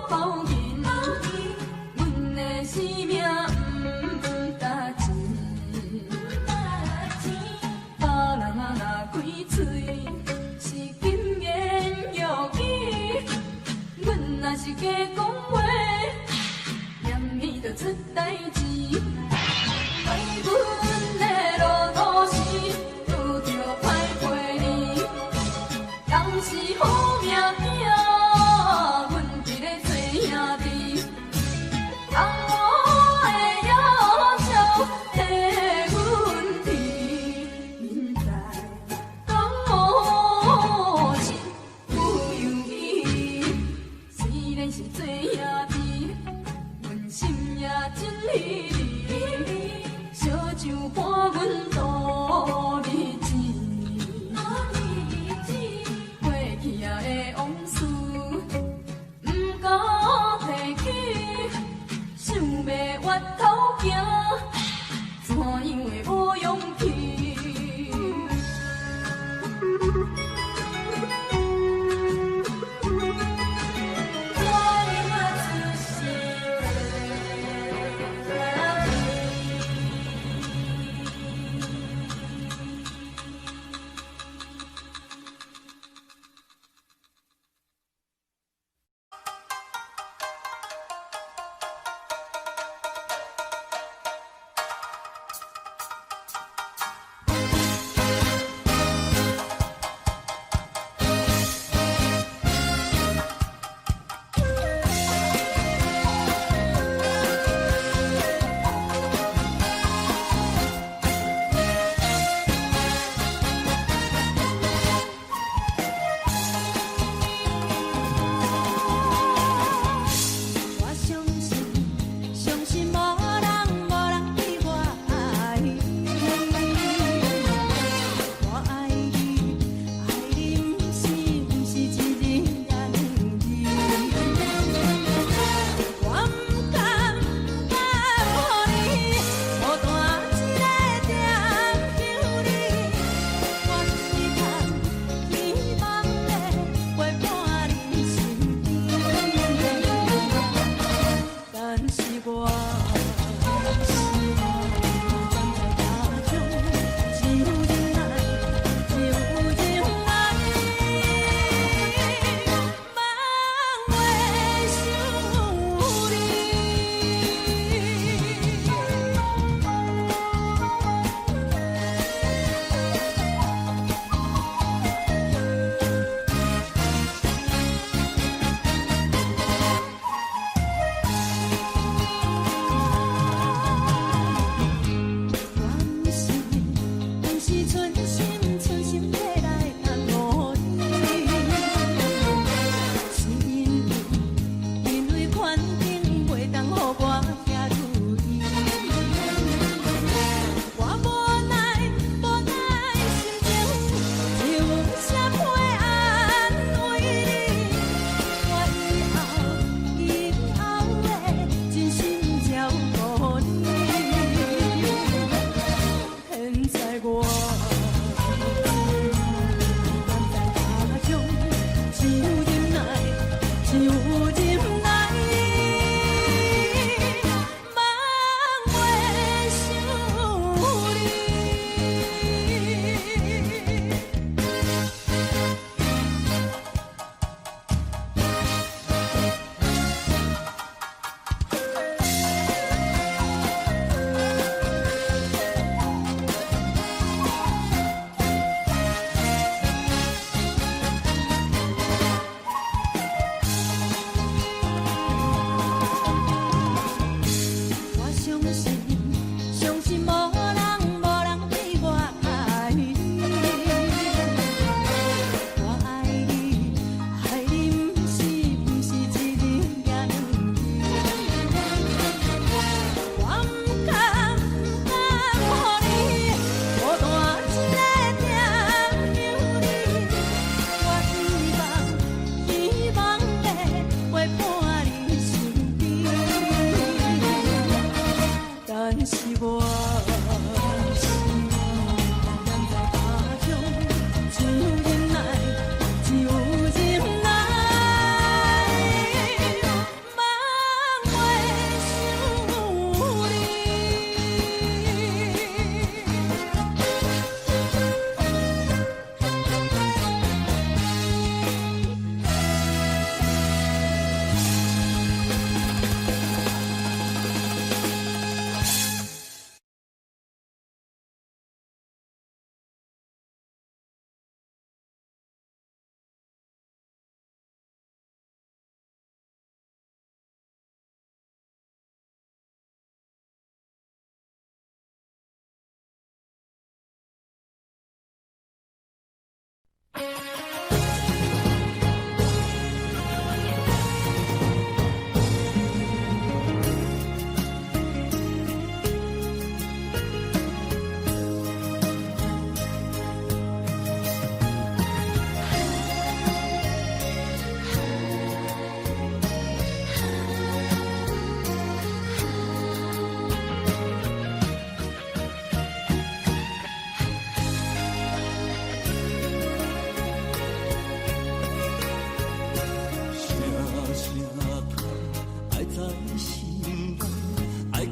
包银，阮的生命。代志。对阮的路途是拄着歹过年，当时好命命，阮一个做兄弟，当我的要求替阮提，现在讲无情不由己，虽然是做兄弟，阮心也真稀离，烧酒伴阮度日子，过去仔的往事，毋敢提起，想要越头行，怎样会无勇气？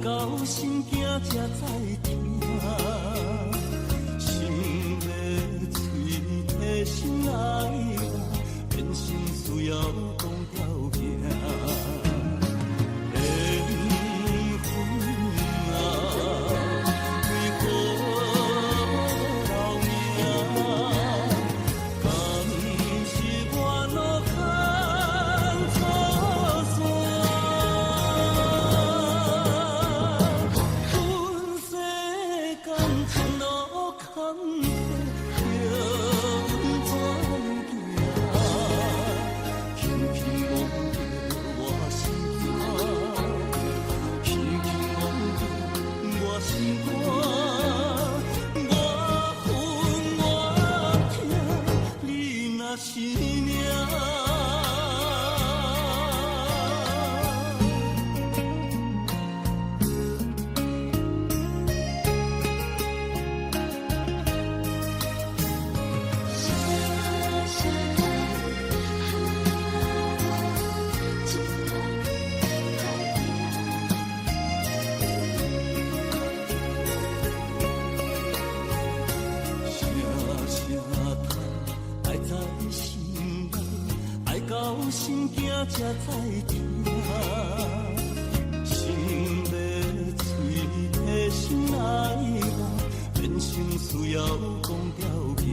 到心惊才知听，心要嘴提心爱我，变心需要讲条件。心惊才知听，心要嘴提心爱我，变成需要讲条件。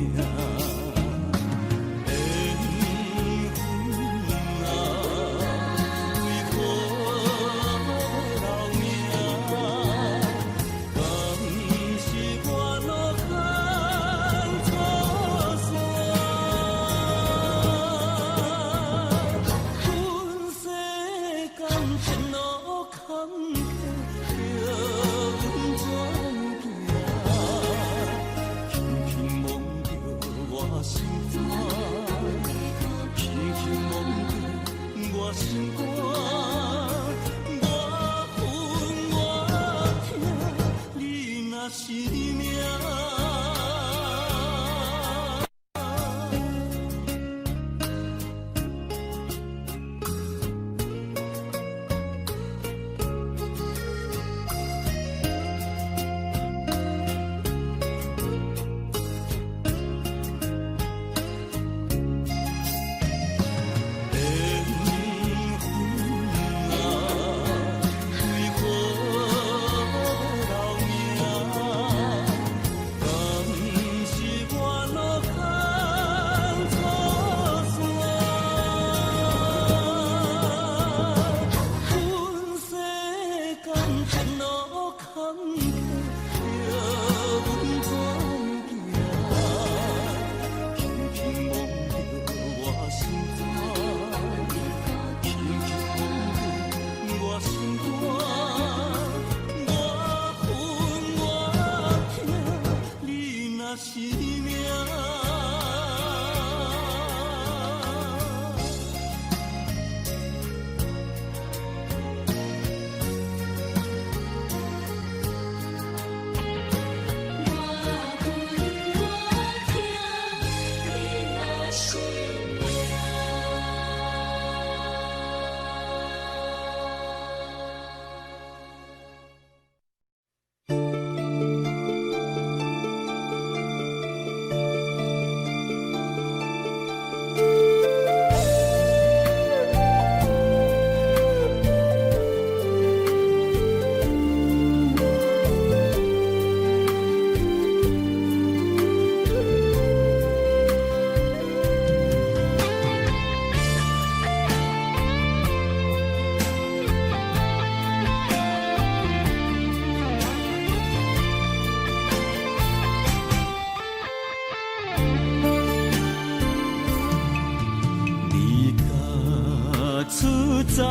走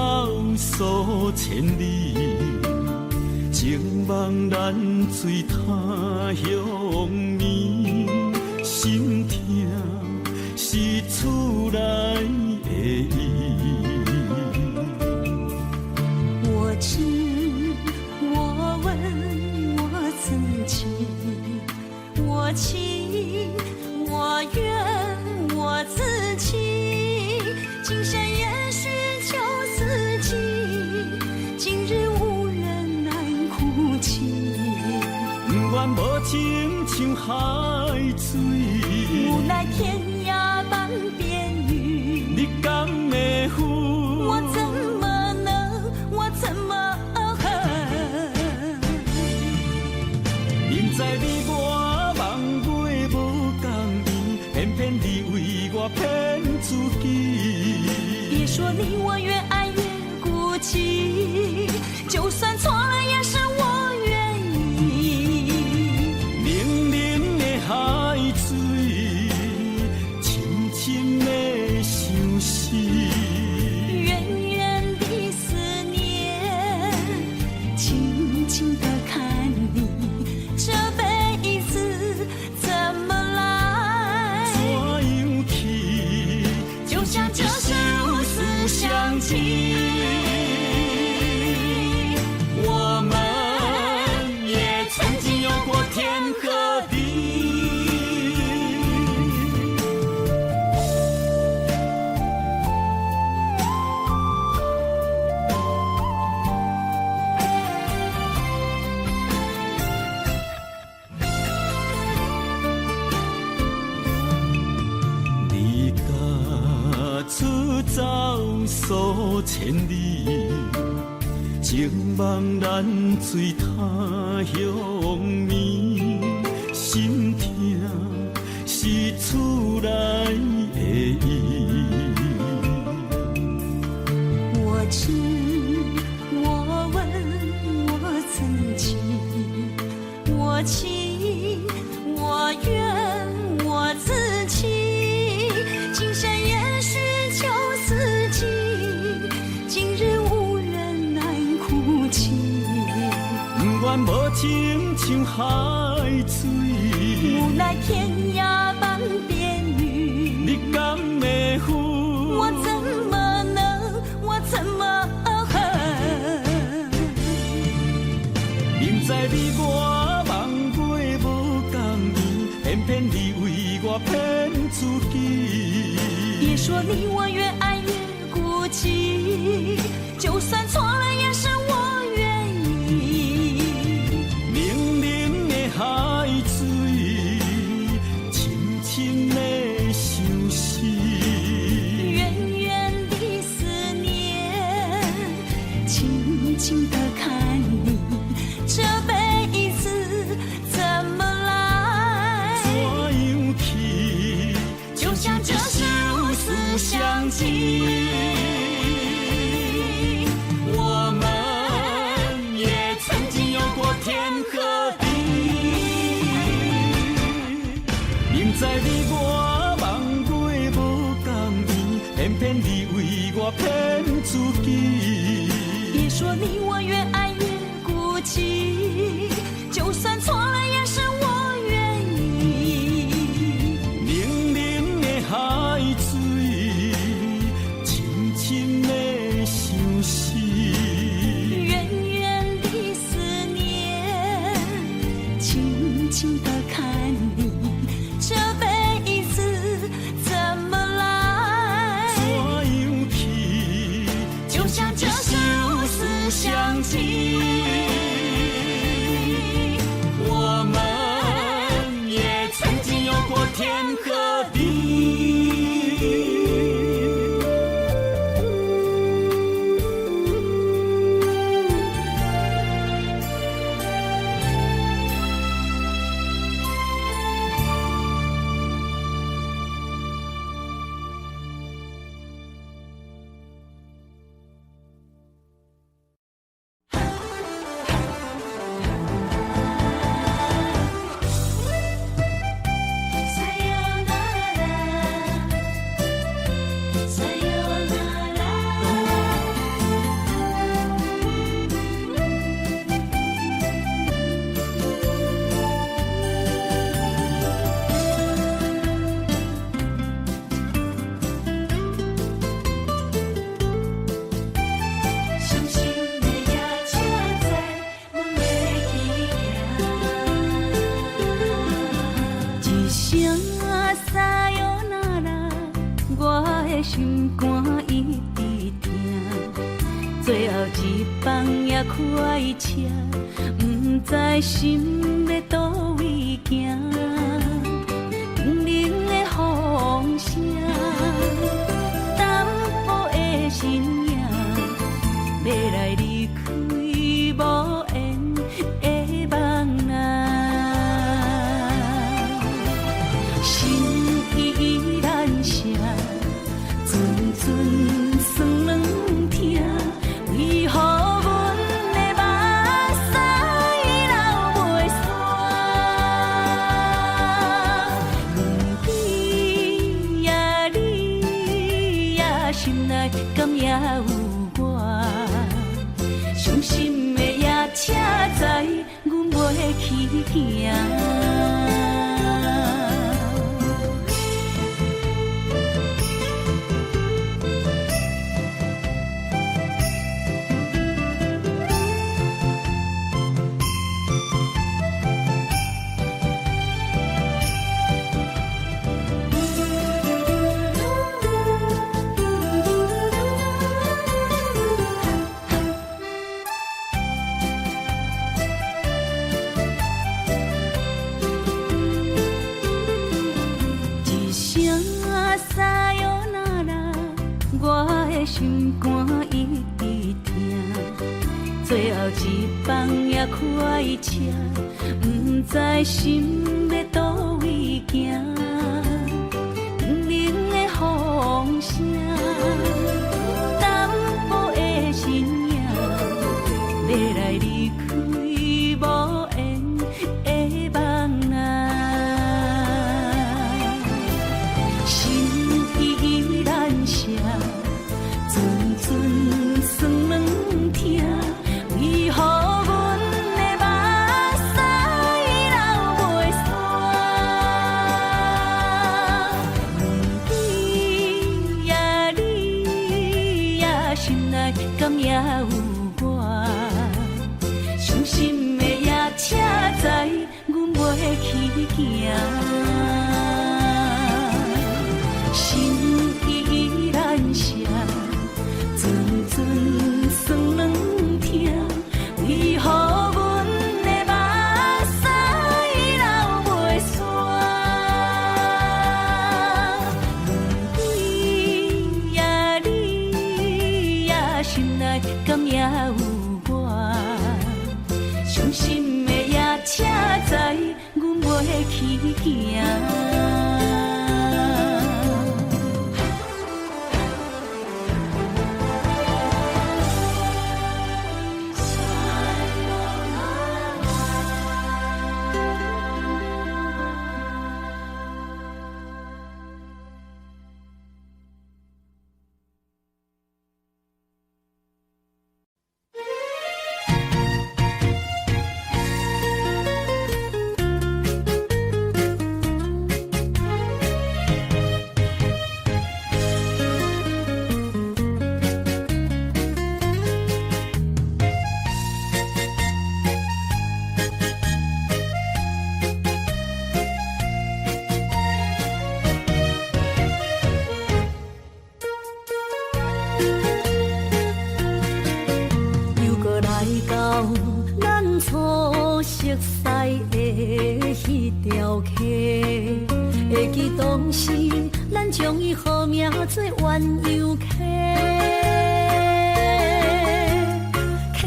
数千里，情望咱水他乡面，心痛是厝内的伊。我知，我问我自己，我情我愿我自己，今生也许求四季，今日无人难情。不愿无情像海水，无奈天涯半边云。你敢会负？我怎么能？我怎么恨？明知你我梦袂无共面，偏偏你为我骗自己。别说你我越爱越孤寂，就算错了也是我愿意。冷冷的海水，深深的相思。远远的思念，轻轻地看你，这辈子怎么来？怎样去？就像这是无私相契。我们也曾经有过天和地。离家出走数千里，情茫然水他乡眠，心痛是厝内的伊。我知，我问，我曾经，我情，我愿，我自弃。今生也许秋四季，今日无人难哭泣。不愿无情像海水，无奈天涯半边云。你敢会负？我怎么能？我怎么恨？明知你我梦袂无共面，偏偏你为我骗自己。别说你我越爱越孤寂，就算错了也是我愿意。冷冷的海水，深深的相思。远远的思念，轻轻地看你，这辈子怎么来？怎样去？就像这是无私相契。我们也曾经有过天和地。明知你我梦袂无共面，偏偏你为我骗自己。别说你我越爱越孤寂，就算错了也是我愿意。冷冷的海水，深深的相思。远远的思念，轻轻地看你，这辈子怎么来？怎样去？就像这是无私相契。我们也曾经有过天和地。心肝一直疼，最后一棒也快车，不知心要倒位行，冷冷的风声，淡薄的身影，要来离开无缘的梦啊，心依然声，阵阵酸软疼，为何？敢也有我，伤心的也车载，阮袂去行。心肝一直疼，最后一放也快车，不知心要倒位行。冷冷的风声，淡薄的身影，要来离开无缘的梦啊，心依然声。阵阵酸软疼，为何阮的目屎流袂散？问你呀，你呀，心内敢也有我？伤心的夜车载，阮袂去行。心依然声。阵阵酸软疼，为何阮的目屎流袂散？问你呀，你呀，心内敢也有我？伤心的夜车载，阮袂去行。熟悉的迄条溪，会记当时咱将伊号名做鸳鸯溪。溪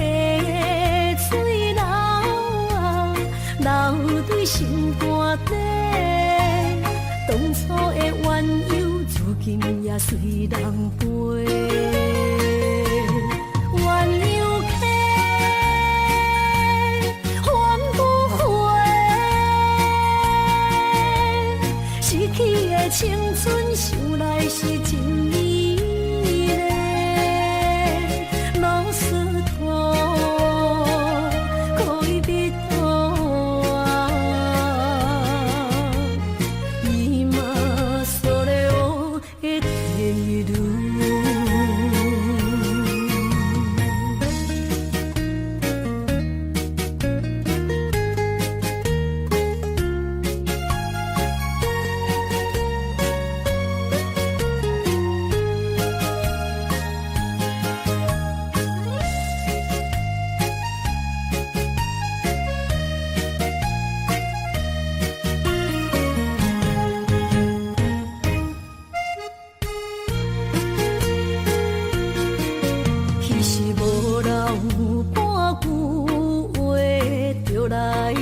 的水流啊，流对心肝底。当初的鸳鸯，如今也随人飞。青春想来是真美丽，老师徒可以别途啊，伊嘛所了的地路。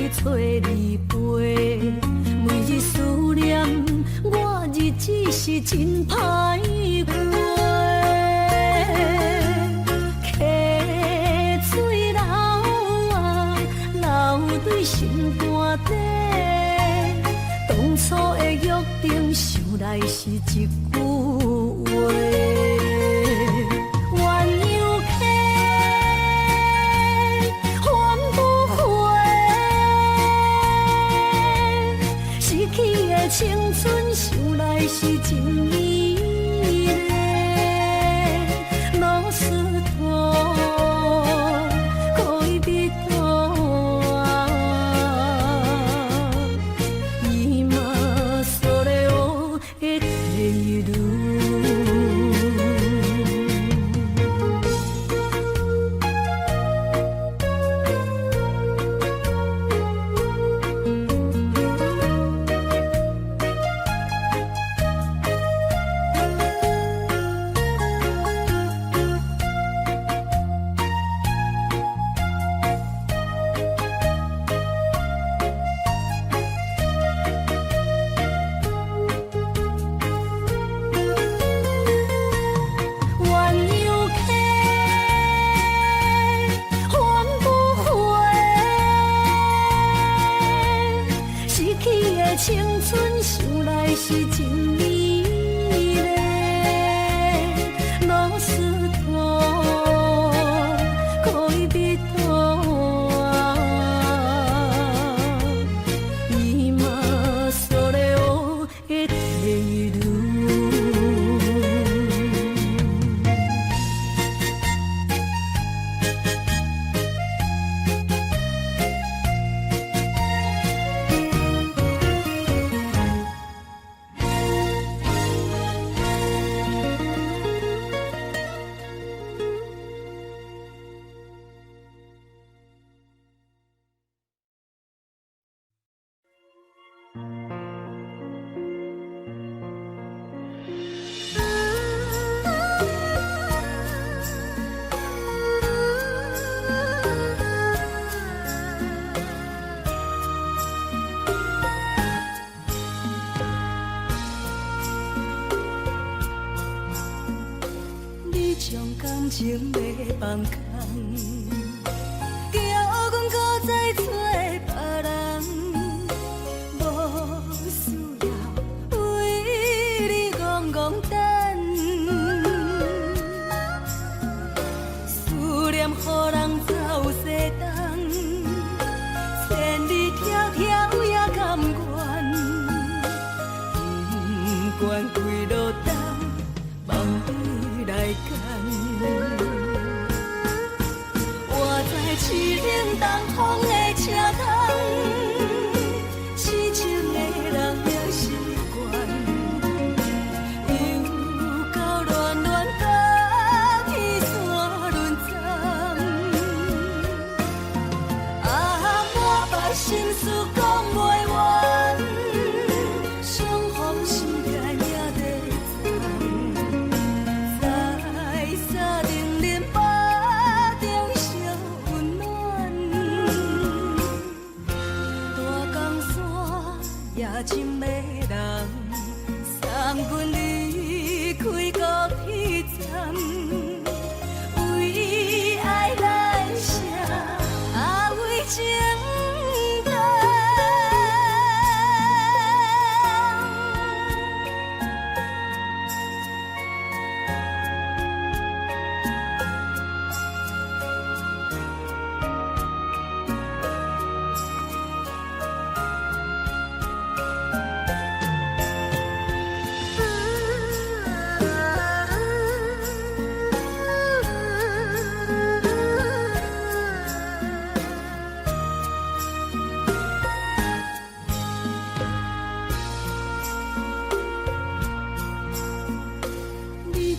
去找你陪，每日思念，我日子是真歹过。溪水流啊，流对心肝底，当初的约定想来是一句话。青春想来是真美丽，老师徒恋人，今それを得ている。青春想来是真美丽，老师徒恋人，今それを得ている。将感情要放空，叫阮搁再找别人，无需要为你戆戆等。思念予人走西东，千里迢迢也甘愿，不管几路东，望你来赶。我在市顶东风的车窗，痴情的人了习惯，又到乱乱甲彼山论站。啊，我把心事讲袂完，伤风心肝也在藏。在沙冷冷巴中烧温暖，大江山夜深的人，送阮离开高铁站，为爱来写为情长。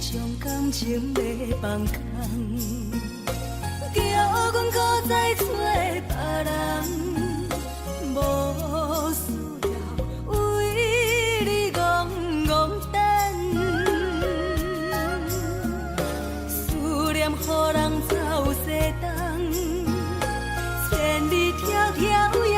将感情要放空，叫阮搁再找别人，无需要为你戆戆等。思念予人走西东，千里迢迢也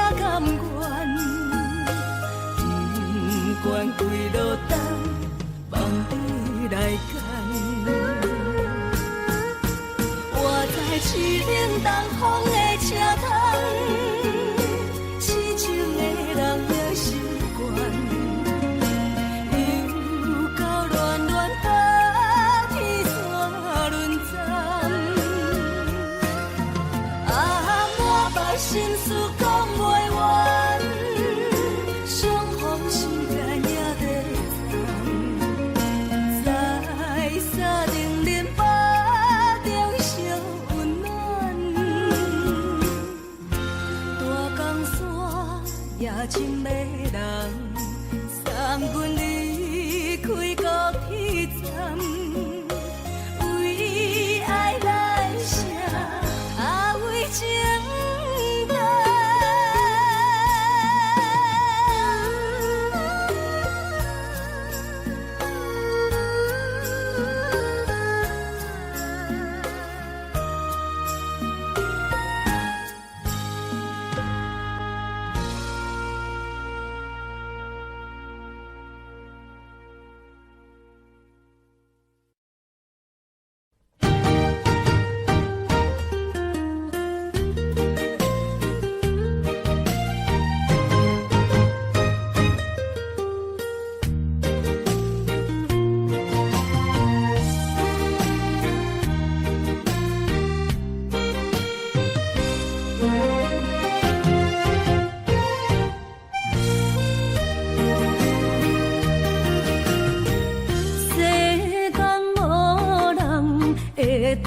事讲袂完，相逢时间也在站，在沙冷冷巴中烧温暖。大江山夜深的人，送阮离开高铁站。为爱来生，为情淡。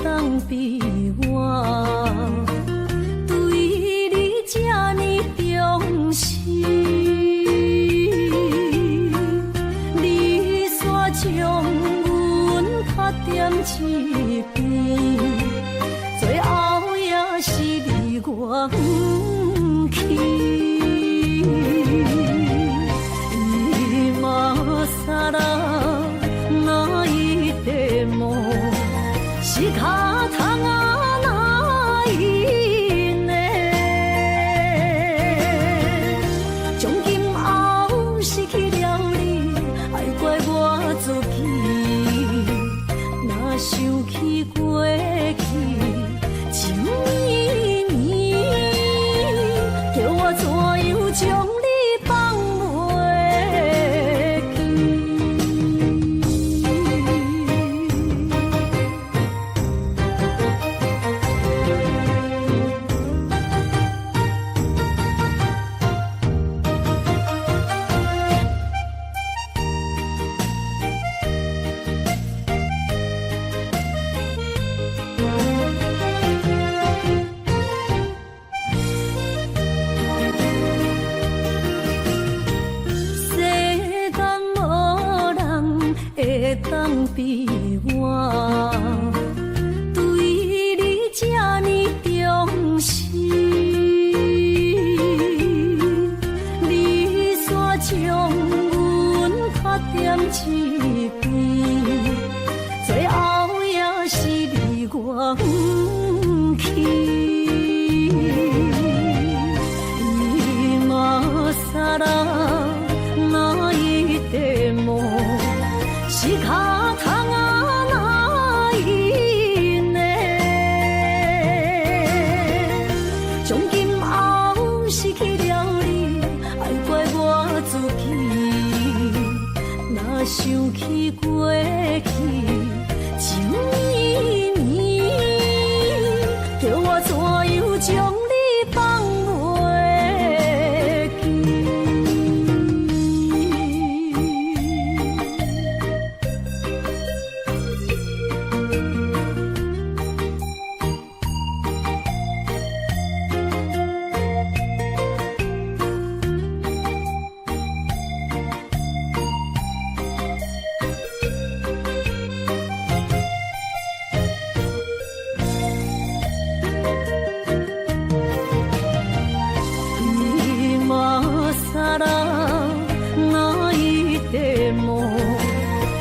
当比我对你这呢重视，你煞将阮拍点一边，最后也是你我不去。今さら泣いても仕方がないね。从今后失去了你，爱怪我自己。若想起过去情绵绵，叫我怎样将你放袂记？当比我对你这呢重视，你煞将阮拍点一边，最后也是你我不去。今さら泣いても仕方がないね。从今后失去了你，爱怪我自己。若想起过去情绵绵，叫我怎样将你放袂记？今さら泣いても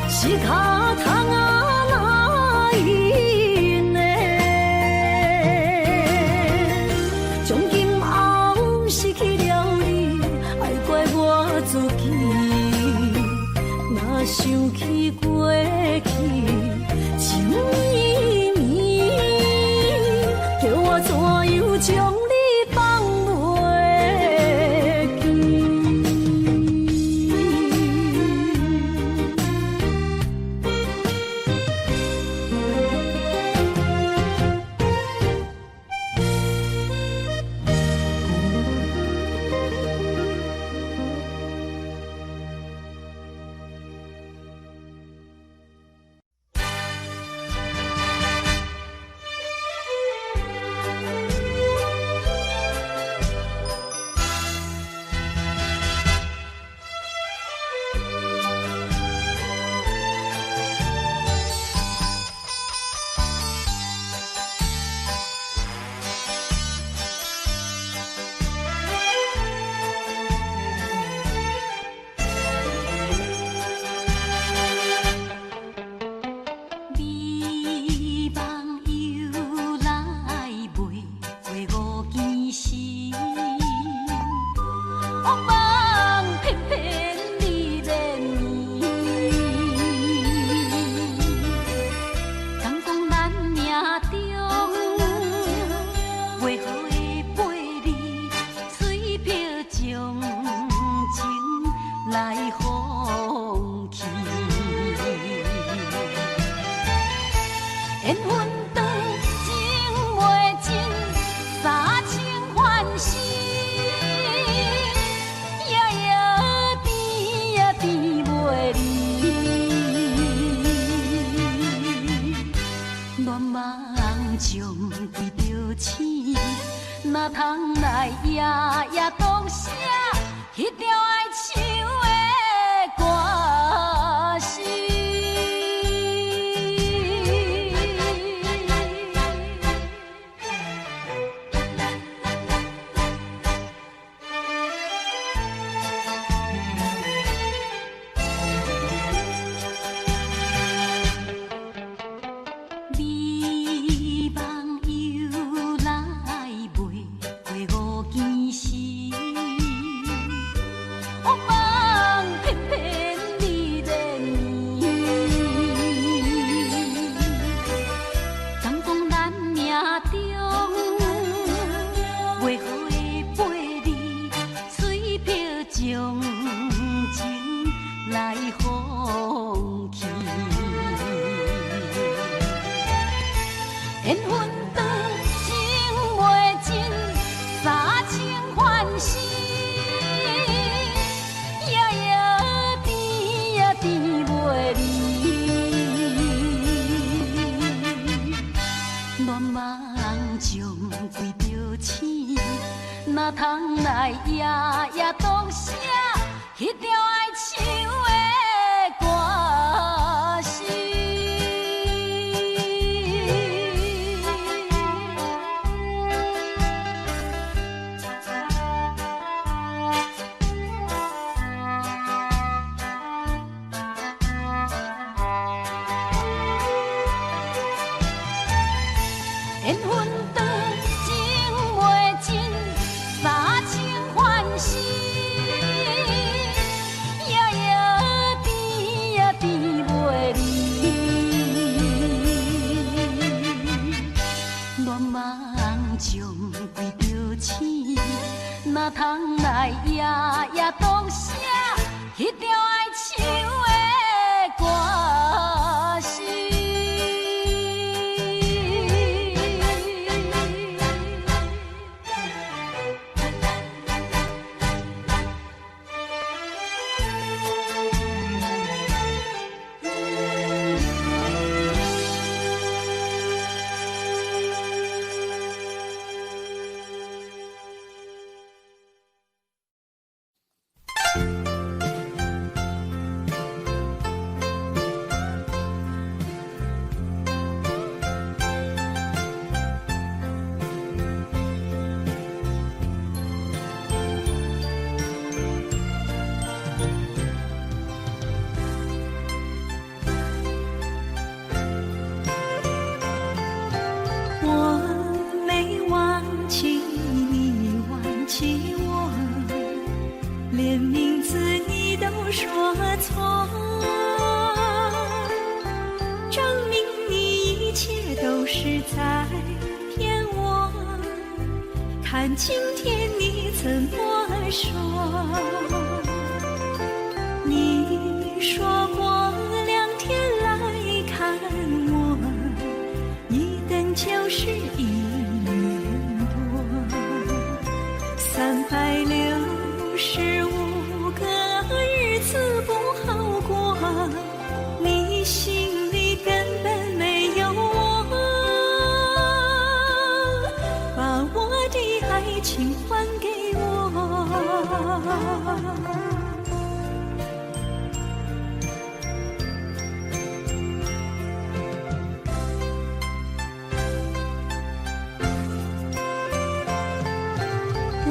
仕方がないね。从今后失去了你，爱怪我自己。若想起过去情绵绵，叫我怎样将你放袂记？往偏偏你恋伊。敢讲咱命中为何会陪你，水漂将情来放弃。缘分长情袂尽，三情换死，夜夜甜呀甜袂离。恋梦将规着醒，哪通来夜夜当写迄条爱唱的歌词？美梦又来袂过五更时，往梦偏偏你恋伊。敢讲咱命中为何会陪你，水漂将情来放弃。缘分长情袂尽，三情换死，夜夜甜呀甜袂离。恋梦将规着醒，哪通来夜夜当写迄条爱唱的歌词？缘分长情袂尽，三情换死，夜夜甜呀甜袂离。恋梦将规着醒，哪通来夜夜当写迄条爱唱的歌词？错，证明你一切都是在骗我。看今天你怎么说？你说过2天来看我，一等就是1年多，365个日子不好过，你心里根本没有我，把我的爱情还给我。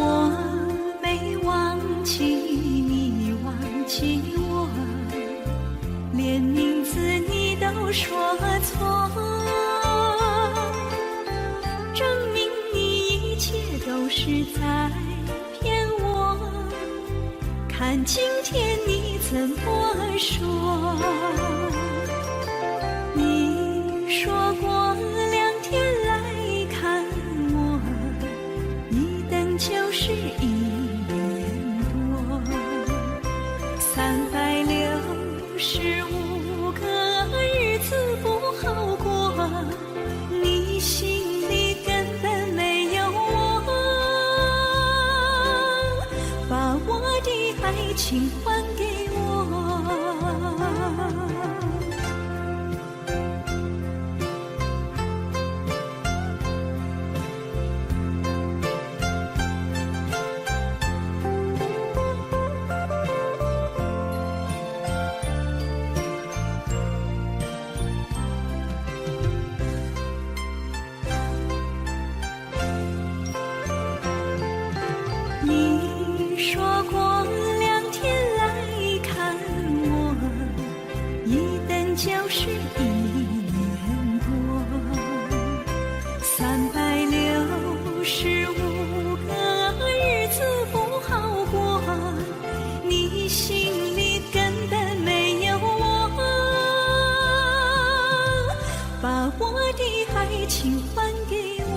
我没忘记看今天你怎么说？你说过2天来看我，一等就是1年多，365个日子不好过，你心里根本没有我，把我的爱情还给我。你说过2天来看我，一等就是1年多，365个日子不好过，你心里根本没有我，把我的爱情还给我。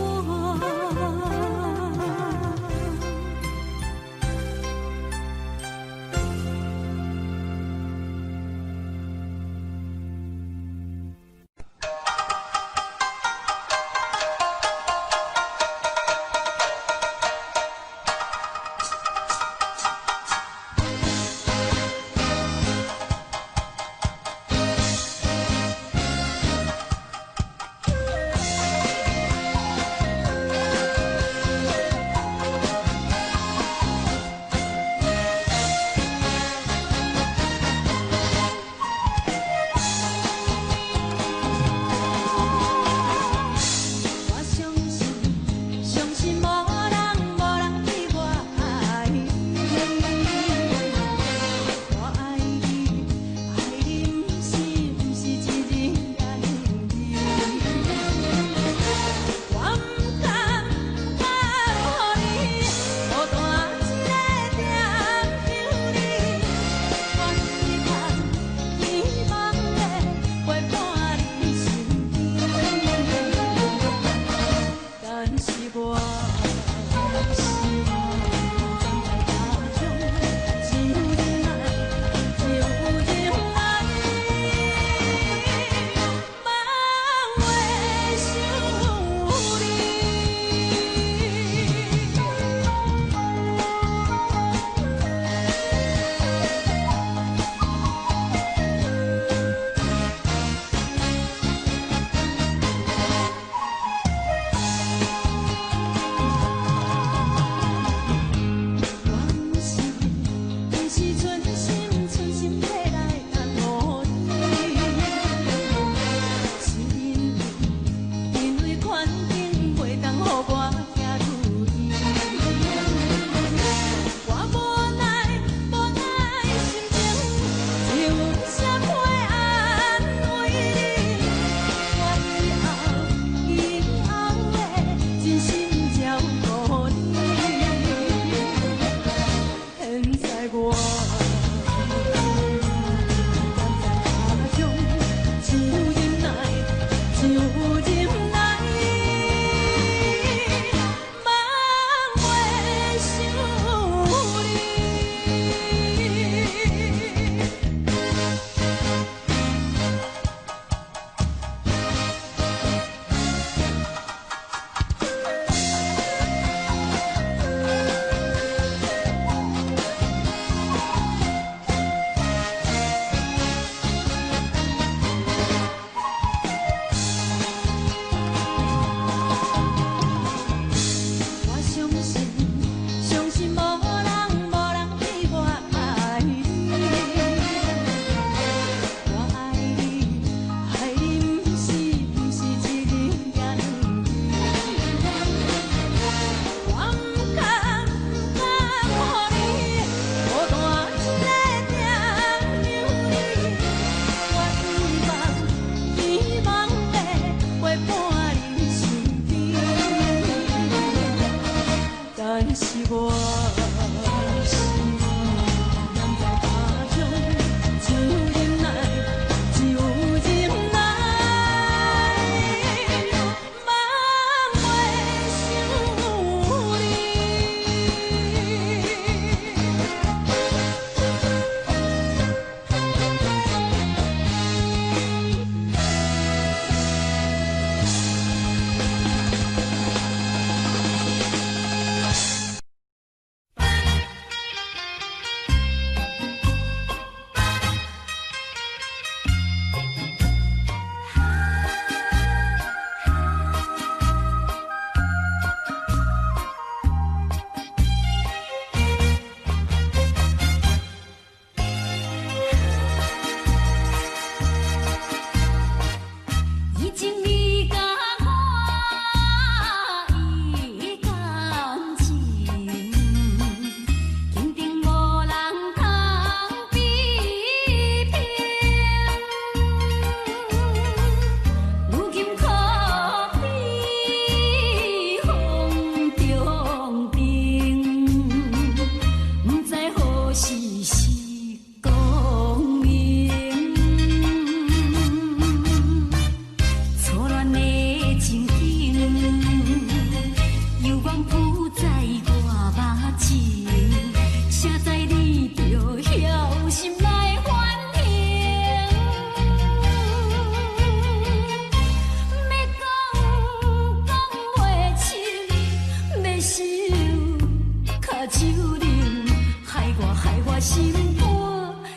心肝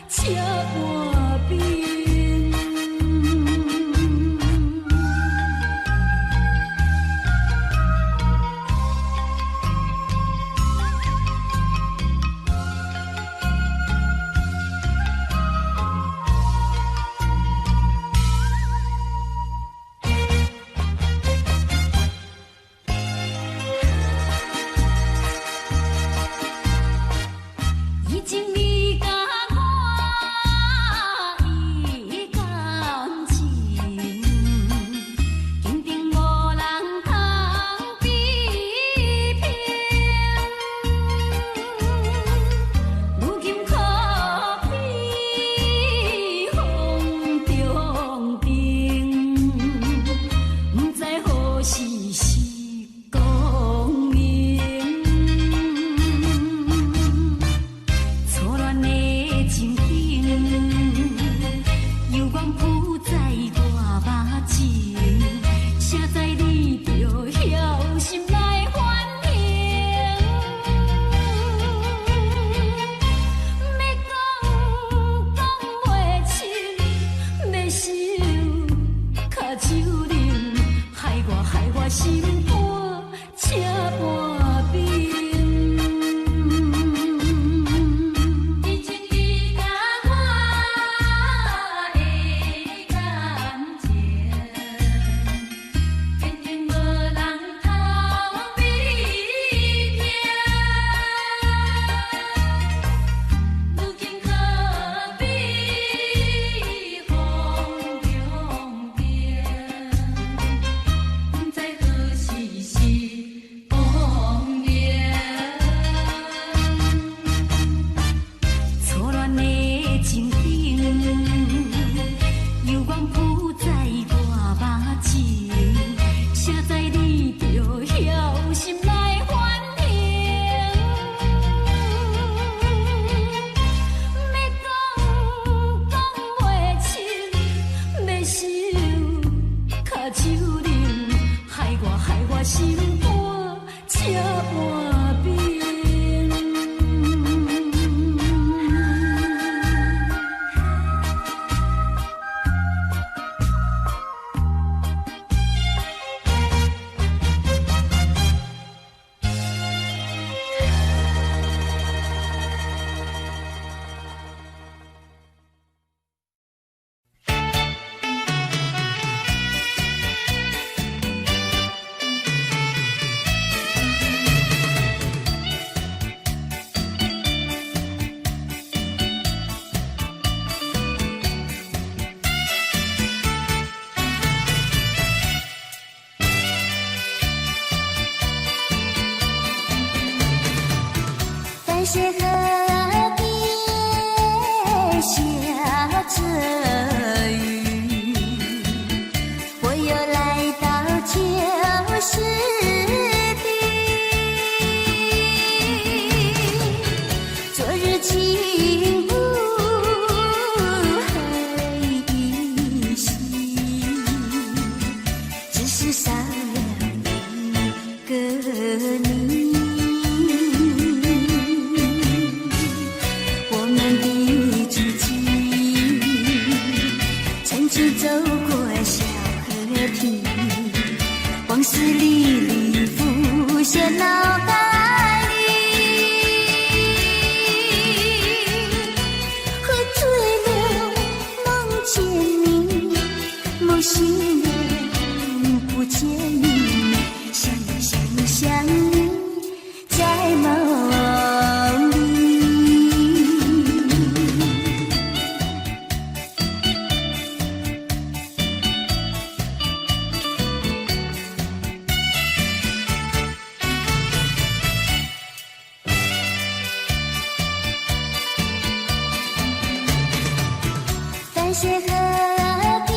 车半边。已经你甲我依感情，坚定无人通比拼。如今可比风中灯，不知何时是光明。错乱的情景，犹原浮在我目前，谁知你就晓心来反应？要讲袂清，要想卡手冷，害我心肝车半边。已经你甲我的感情，坚定无人通比拼。如今可比风中灯，不知何时是光明。错乱的情景，犹原浮在我目前，谁知你就晓心来反应？要讲袂清，要想卡手冷，害我心肝车半边。淡水河边下着雨，我又来到旧时地。昨日情不还依稀，只是少了一个你。我们的足迹，曾经走过小河堤，往事历历浮现脑海里。喝醉了，梦见你，梦醒了，不见你，想呀想呀想你，在梦里。淡水河边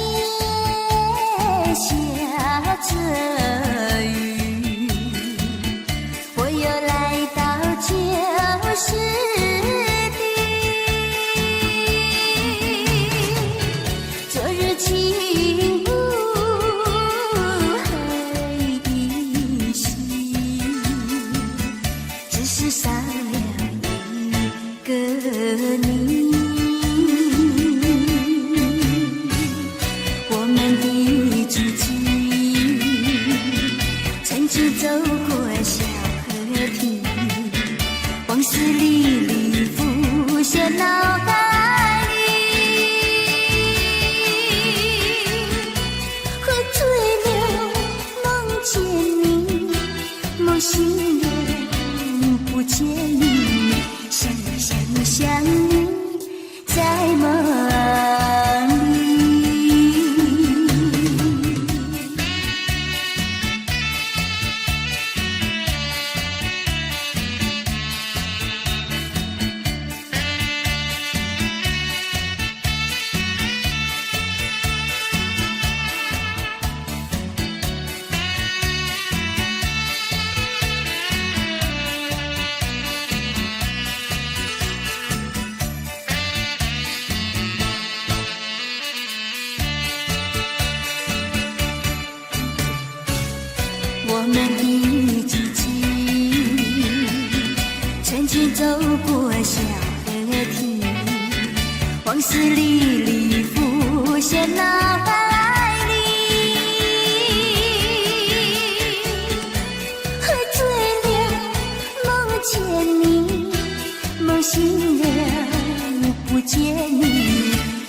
下着雨，我又来到旧时地。昨日情不还依稀，只是少了一个晓得天，往事历历浮现那份爱恋。喝醉了，梦见你，梦醒了，不见你，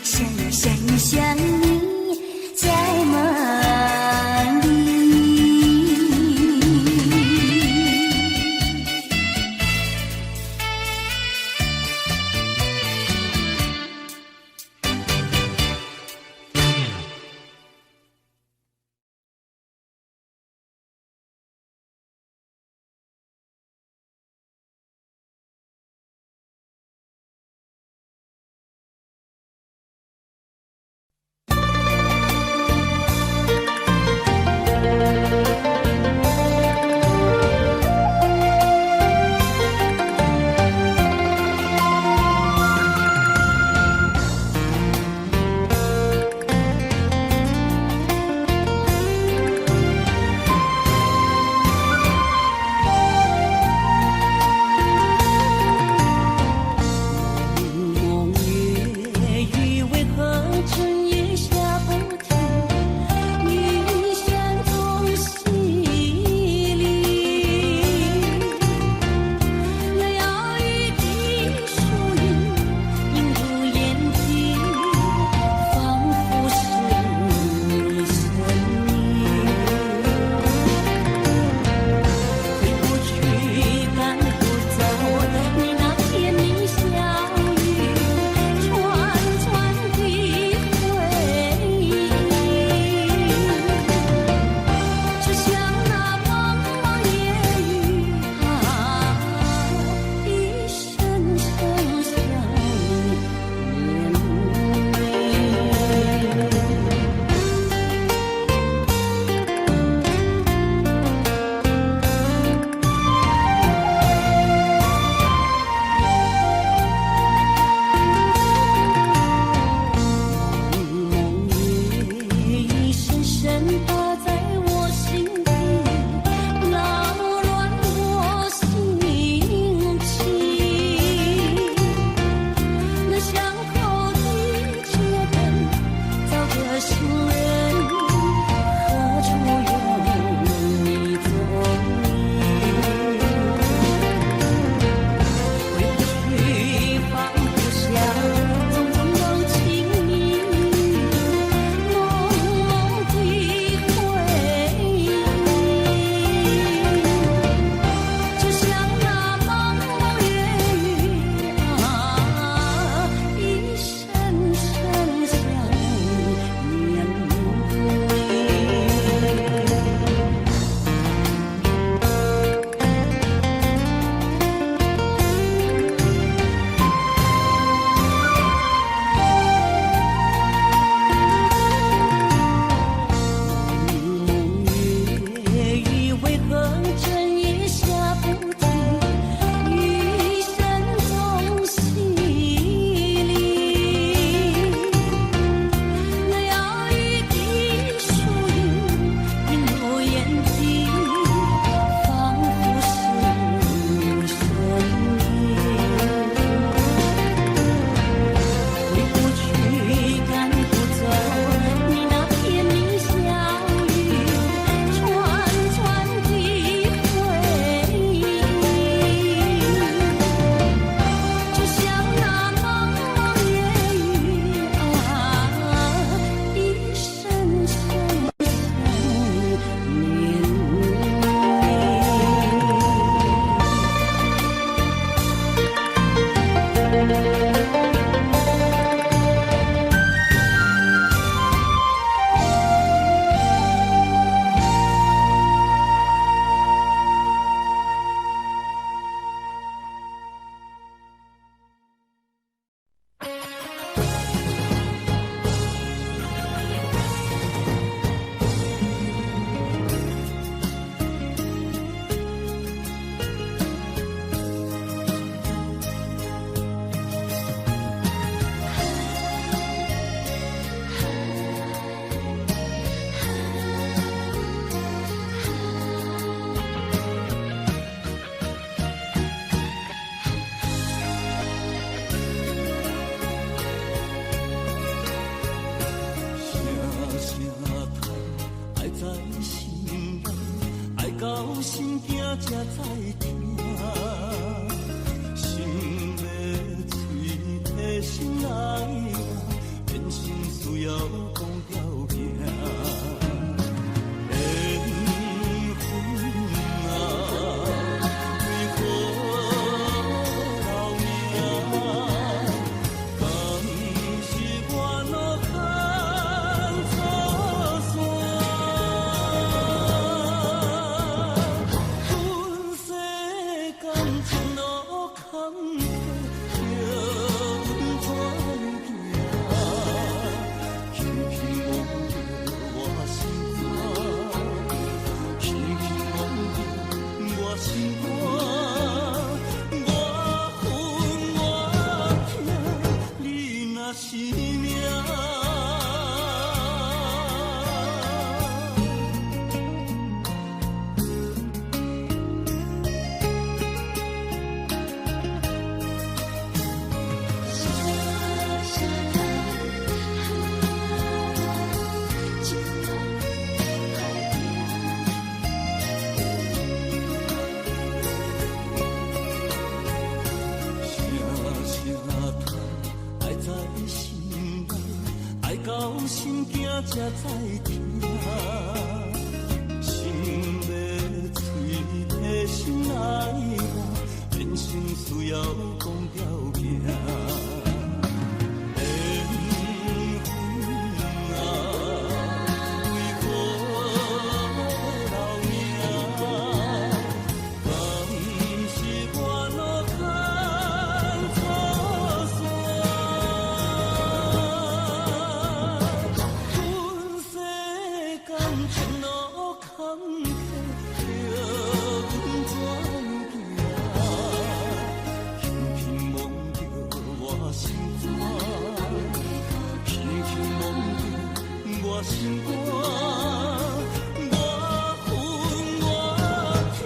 想呀想呀想你，在梦里。才知听，心要嘴替心来话，变心需要讲条件。缘分啊，为何留名？敢是我脑壳错散？阮世间前路坎坷，叫阮怎行？轻轻摸着我心肝，轻轻摸着我心肝，我恨我痛，你若是命。到心惊才知听，心要嘴替心来话，变成需要讲条件。缘分啊，为何留名？敢是我脑壳错散？前路坎坷，叫阮怎行？轻轻摸着我心肝，轻轻摸着我心肝，我恨我痛，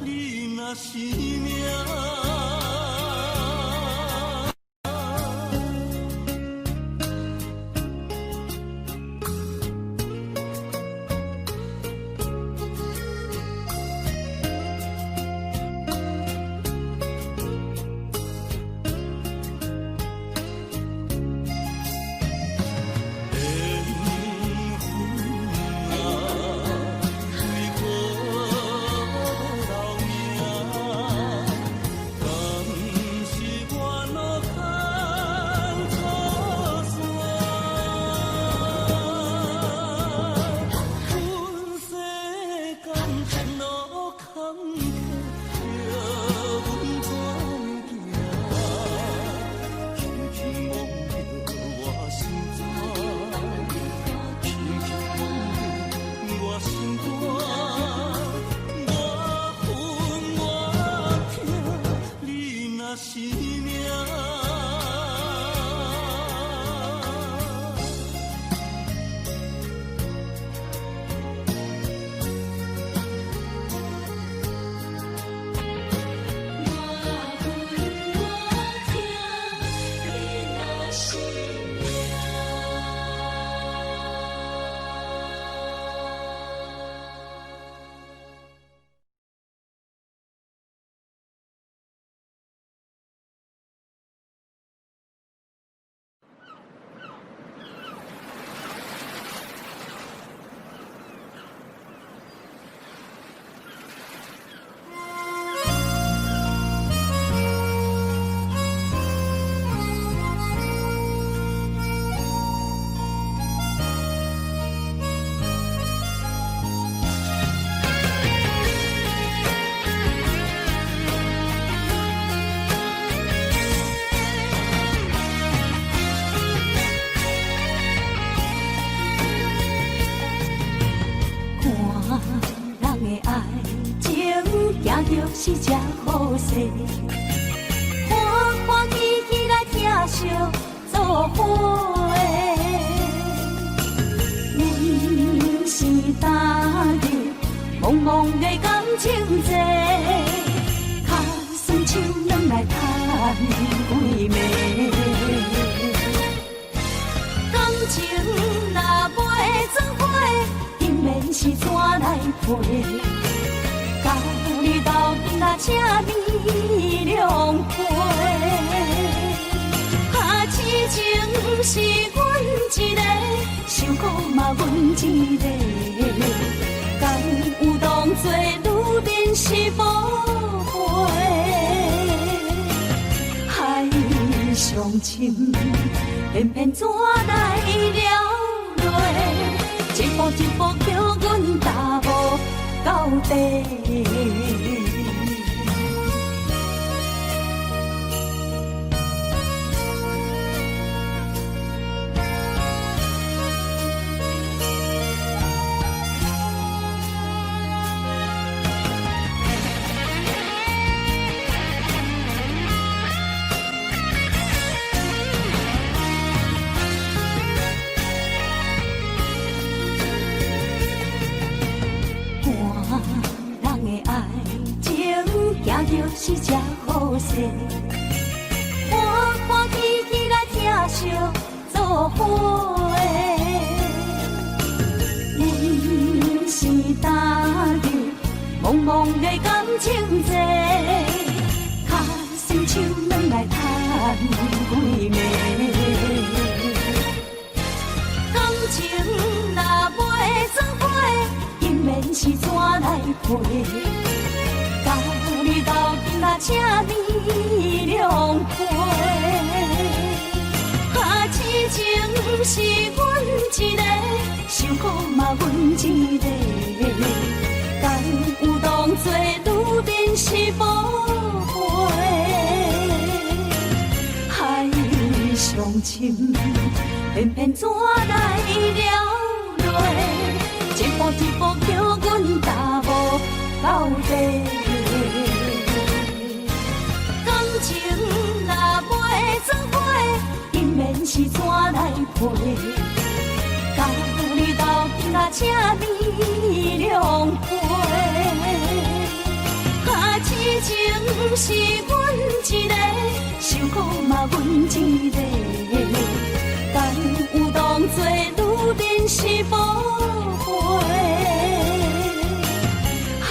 你若是命。是命。是这好势，欢欢喜喜来听相作伙的。人生大日，茫茫的感情债，脚酸手软来叹几暝。感情若袂做伙，定然是怎来陪？什么凉皮？痴情是阮一个，受苦嘛阮一个，敢有当作女人是无陪？海上深，偏偏怎来了落？一步一步叫阮踏无到底。是只好势，欢欢喜喜来疼惜做伙的。人生踏入茫茫的感情债，脚心手软来叹几暝。感情若袂算花，因免是怎来陪？你斗阵啊，什么凉皮？痴情是阮一个，受苦嘛阮一个，敢有当作女人是无陪？海上深，偏偏怎来了落？一步一步叫阮踏无到底。感情若袂算花，因免是怎来陪？甲你斗阵啊，什么凉皮？痴情是阮一个，受苦嘛阮一个，敢有当作女人是无陪？海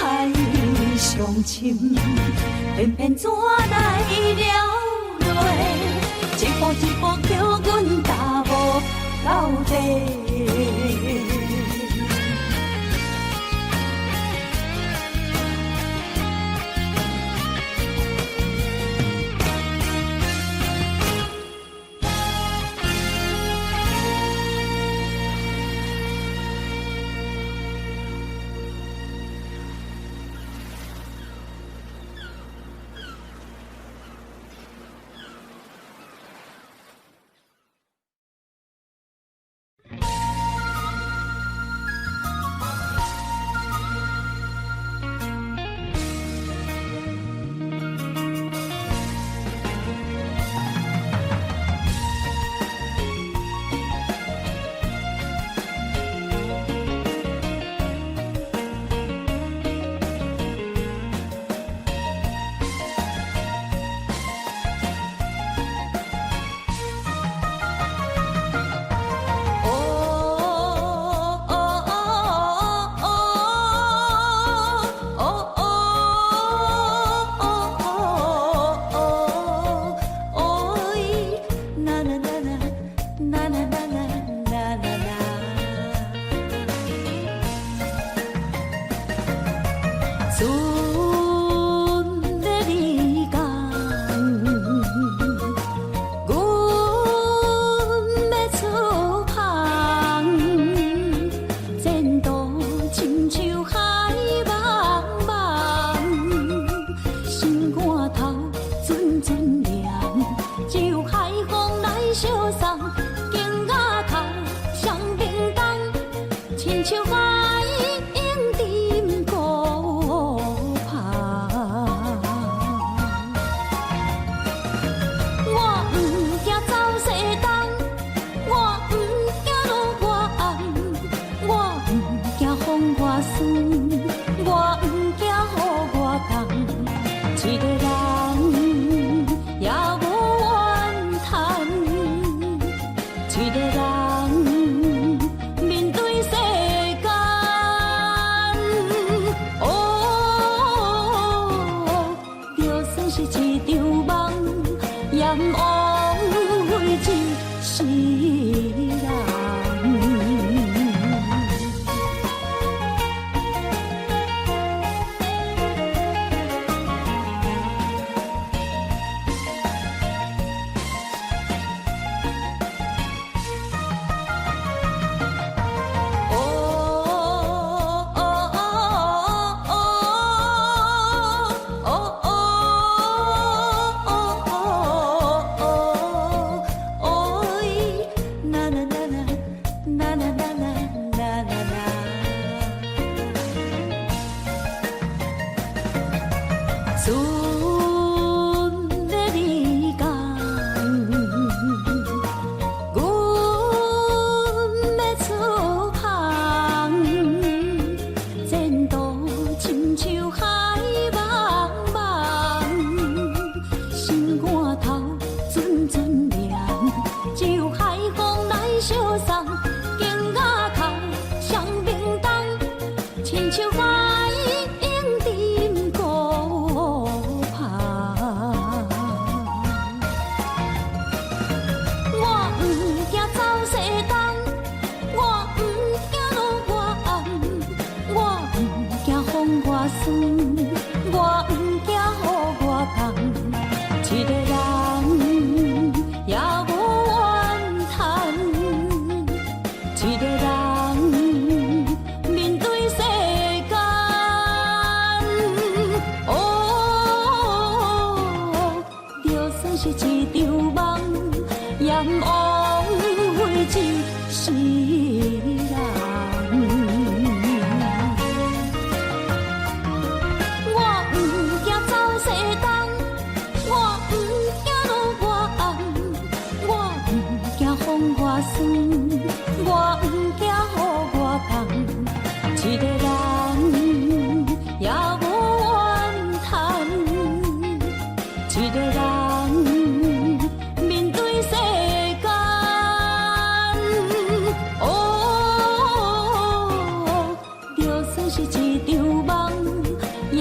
上深，偏偏怎来了落？一步一步叫阮踏无到底。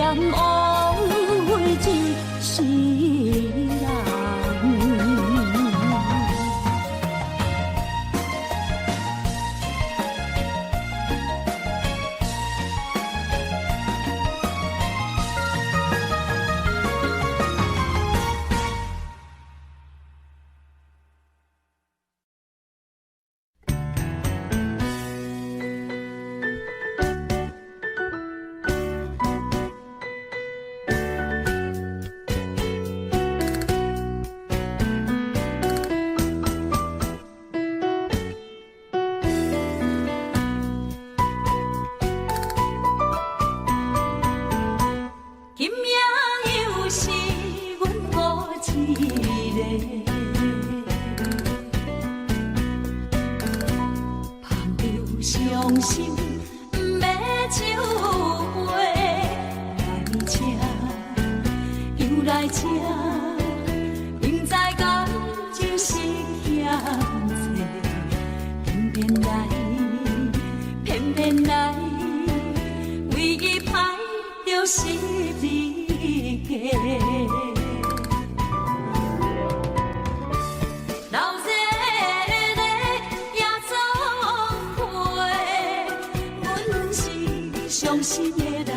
阎王为一世人。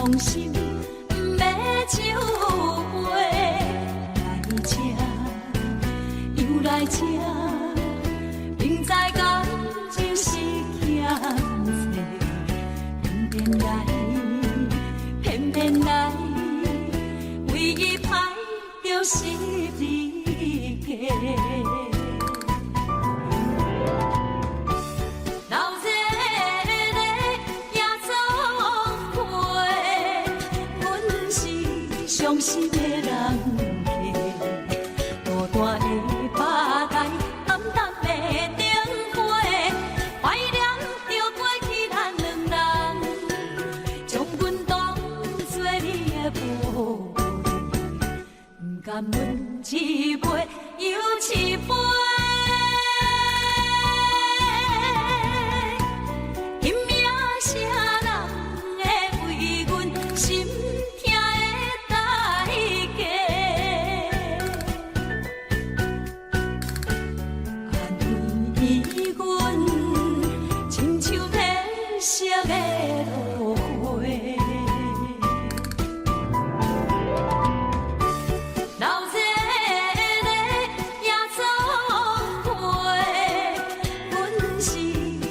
伤心要酒杯，来这又来这，明知感情是险世，偏偏来，唯一歹就是你家。伤心的人家，大大的巴台，暗淡的灯花，怀念着过去咱两人，将阮当作你的宝贝，不甘阮一杯又一杯。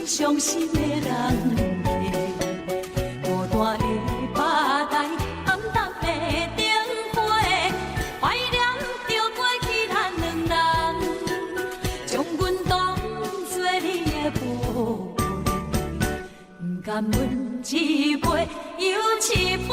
伤心的人家，大大的巴台，暗淡的灯花，怀念着过去咱两人，将阮当作你的宝贝，不甘阮一杯又一杯。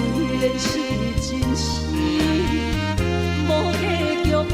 是真实，无结局的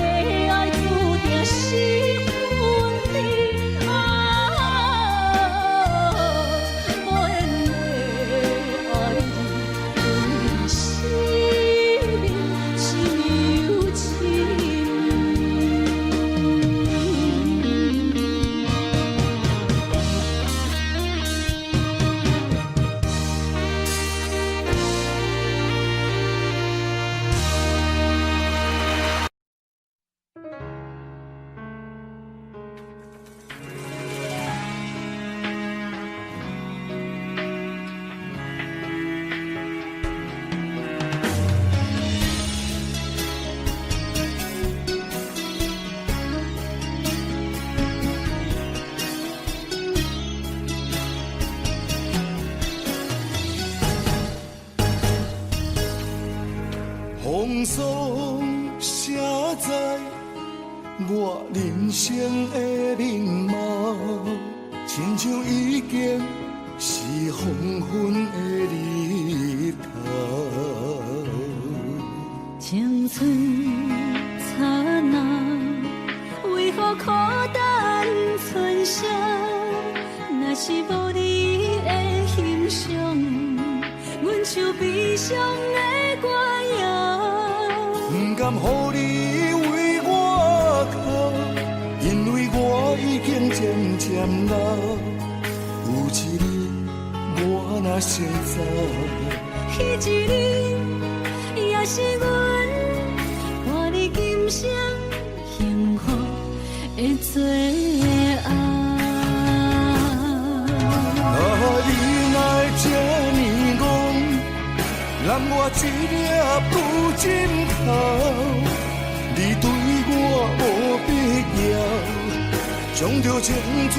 风霜写在我人生的面貌，亲像已经是黄昏的日头。青春刹那，为何孤单春宵？若是无你的欣赏，阮就悲伤的歌谣。不甘予你为我哭，因为我已经渐渐老。有一日我若先走，彼一日也是阮伴你今生幸福的最后。你来这呢戆，揽我一粒不枕头。你对我无必要，将着青春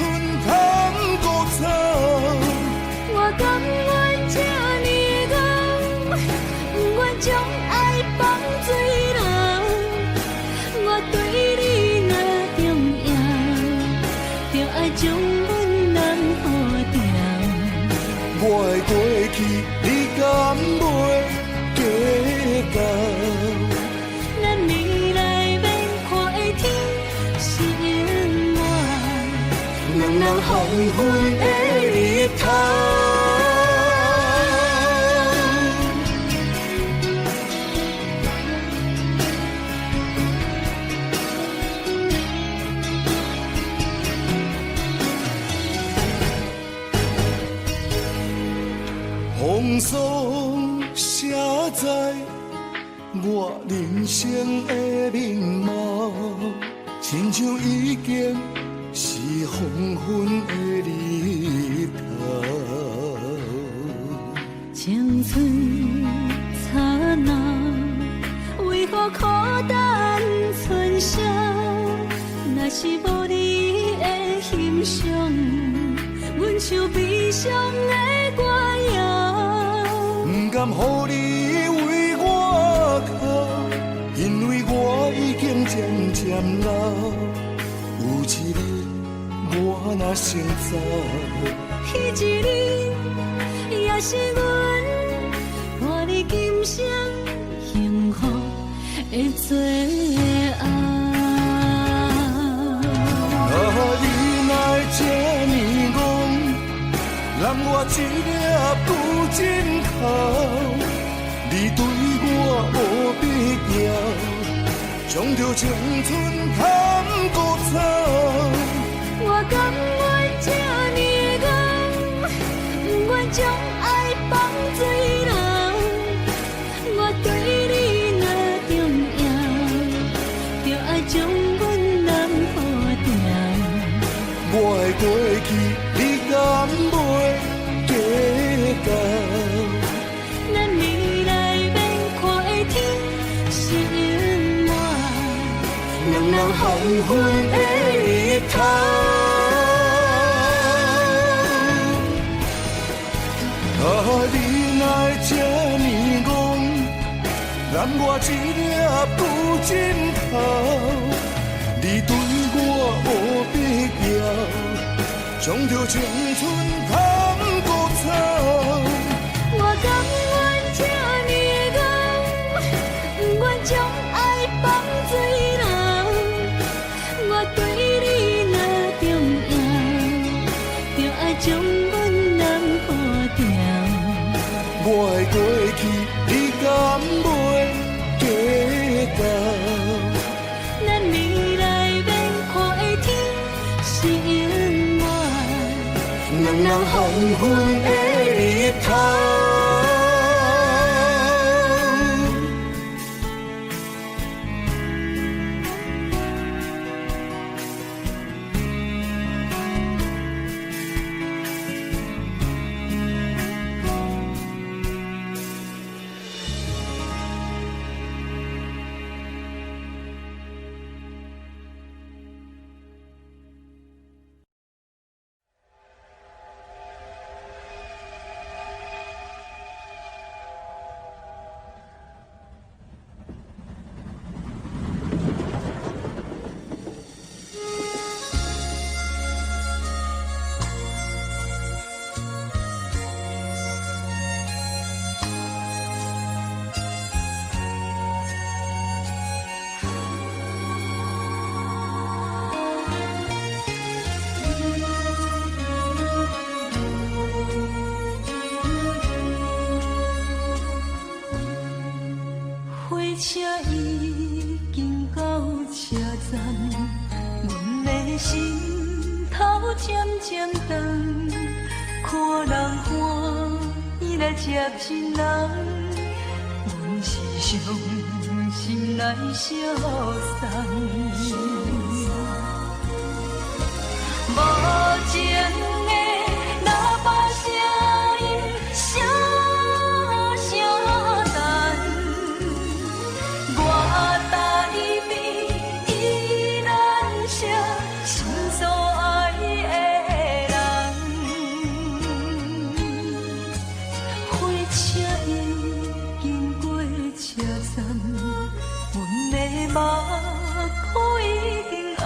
贪古草。我甘愿这呢戆，不愿将爱放水流。我对你若重要，就爱将阮人付掉。我的过去，你敢袂计较？咱未来免看的天是永远，两人黄昏的日头。风霜写在我人生的面貌，亲像已经是黄昏的日头。青春刹那，为何孤单春宵？若是无你的欣赏，阮就悲伤的歌谣。不甘予你为我哭，因为我已经渐渐老。有一日我若先走，彼一日也是阮伴你今生幸福的最后。你来这呢戆，揽我一粒不枕头。你对我无必要，将着青春贪古草。我甘愿这呢戆，不愿将爱放水流。我对你若重要，就爱将阮人付掉。我的过去，你敢袂计较？咱未来免看的天是永远，两人黄昏的日头。你来这呢戆，揽我一粒不枕头。你对我无必要，将着青春贪古草。我甘愿这呢戆，不愿将爱放水流。我对你若重要，就爱将阮人付掉。我的过去，你敢袂计较？咱未来免看的天是永远，两人黄昏的日头。车已经到车站，阮的心头渐渐长，看人欢喜来接亲人，阮是伤心来相送。无情的喇叭声音，声声淡。我台边依然写心所爱的人。火车已经过车站，阮的目眶已经红。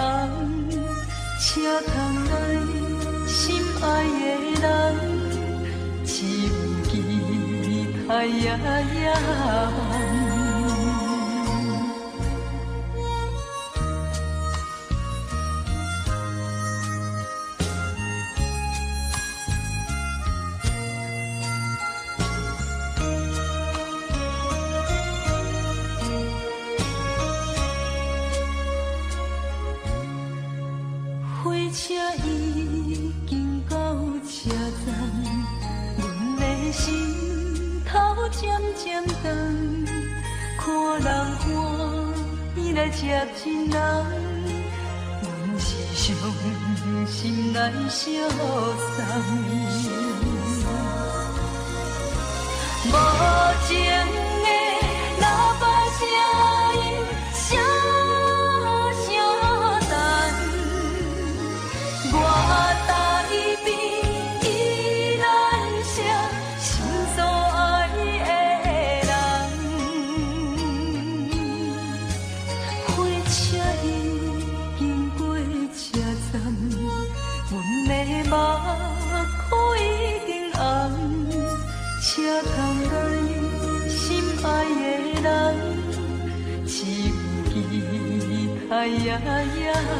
车窗内心爱的人，只有期待夜夜梦。火车已经到车站，阮的心头渐渐长，看人欢喜来接亲人，阮是伤心来相送。无情的喇叭声音，声声淡。我台边依然写心所爱的人。火车已经过车站，阮的目眶已经红。车窗内心爱的人，只有期待夜夜梦。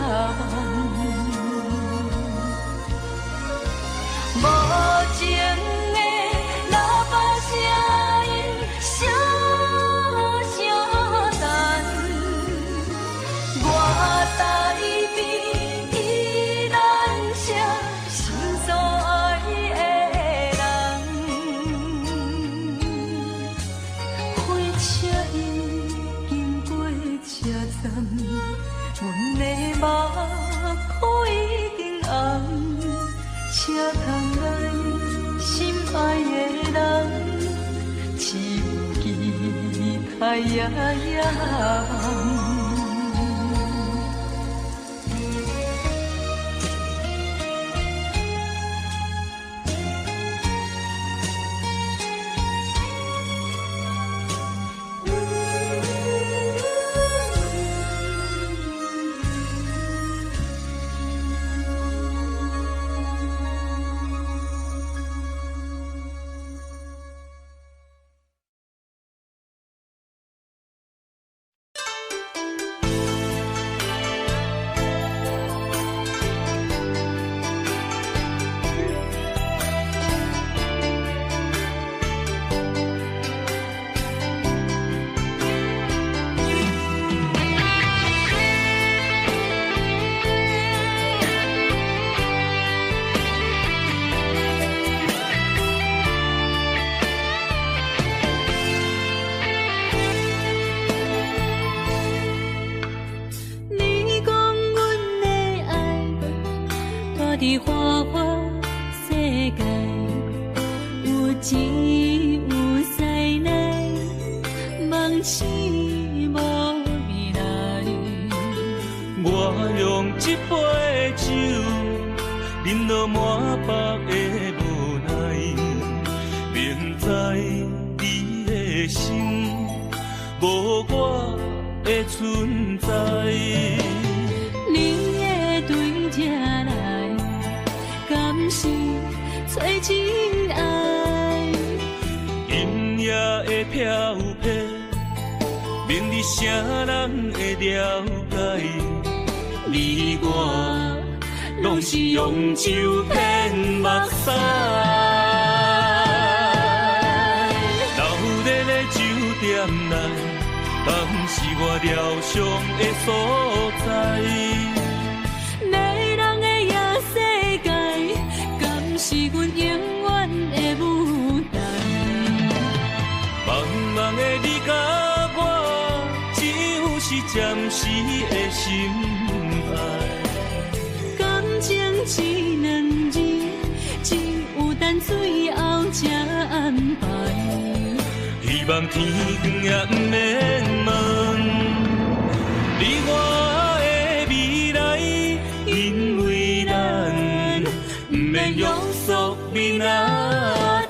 无情的喇叭声音，声声淡。我台边依然写心所爱的人。火车已经过车站，阮的目眶已经红。车窗内心爱的人，只有期待夜夜梦。伫花花世界，有钱有势来，梦醒无未来。我用一杯酒，饮落满腹的无奈，明知你的心无我的存在。你的对这来，敢是找真爱？音乐的飘飘，明日谁人会了解？你我拢是用酒骗目屎，流热的酒店内，当是我疗伤的所在。迷人的夜世界，敢是阮永远的舞台？茫茫的你甲我，只有是暂时的心爱。感情一两字，只有等最后才安排。希望天光也不免问，你我的未来，因为咱不免约束明仔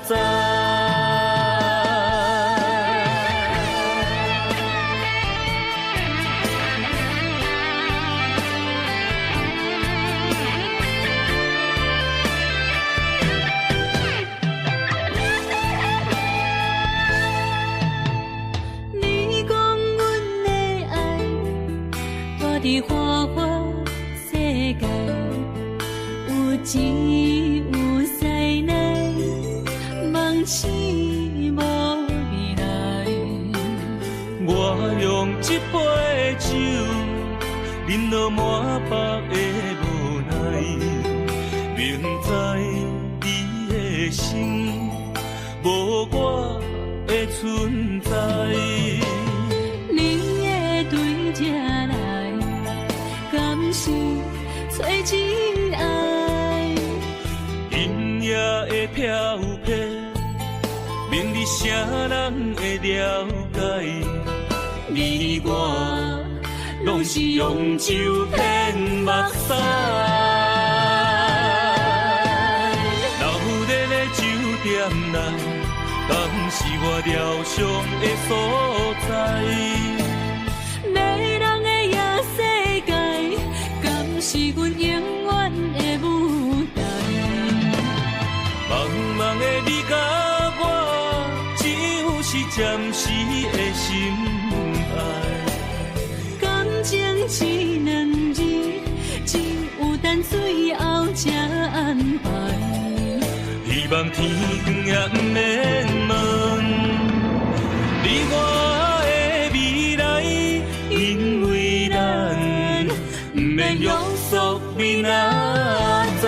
载。伫花花世界，有钱有势来，梦醒无未来。我用一杯酒，饮落满腹的无奈，明知伊的心无我的存在。你的对这来，敢是找真爱？阴夜的飘泊，明日谁人会了解？你我拢是用酒骗目屎，流热的酒店内，敢是我疗伤的所在？迷人的夜世界，敢是阮永远的舞台？茫茫的你甲我，只有是暂时的心爱。感情一两字，只有等最后才安排。希望天光也不免问，你我的未来，因为咱不免约束明仔载。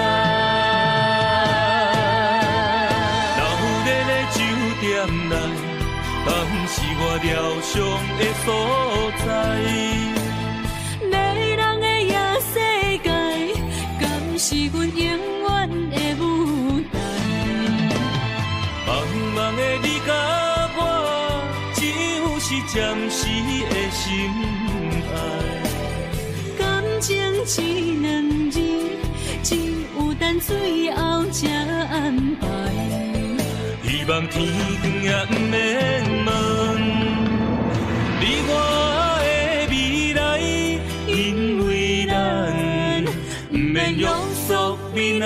流热的酒店内，敢是我疗伤的所在？迷人的夜世界，敢是阮永远的舞台？茫茫的你甲我，只有是暂时的心爱。感情一两字，只有等最后才安排。希望天光也不免问，你我的未来，因为咱不免约束明仔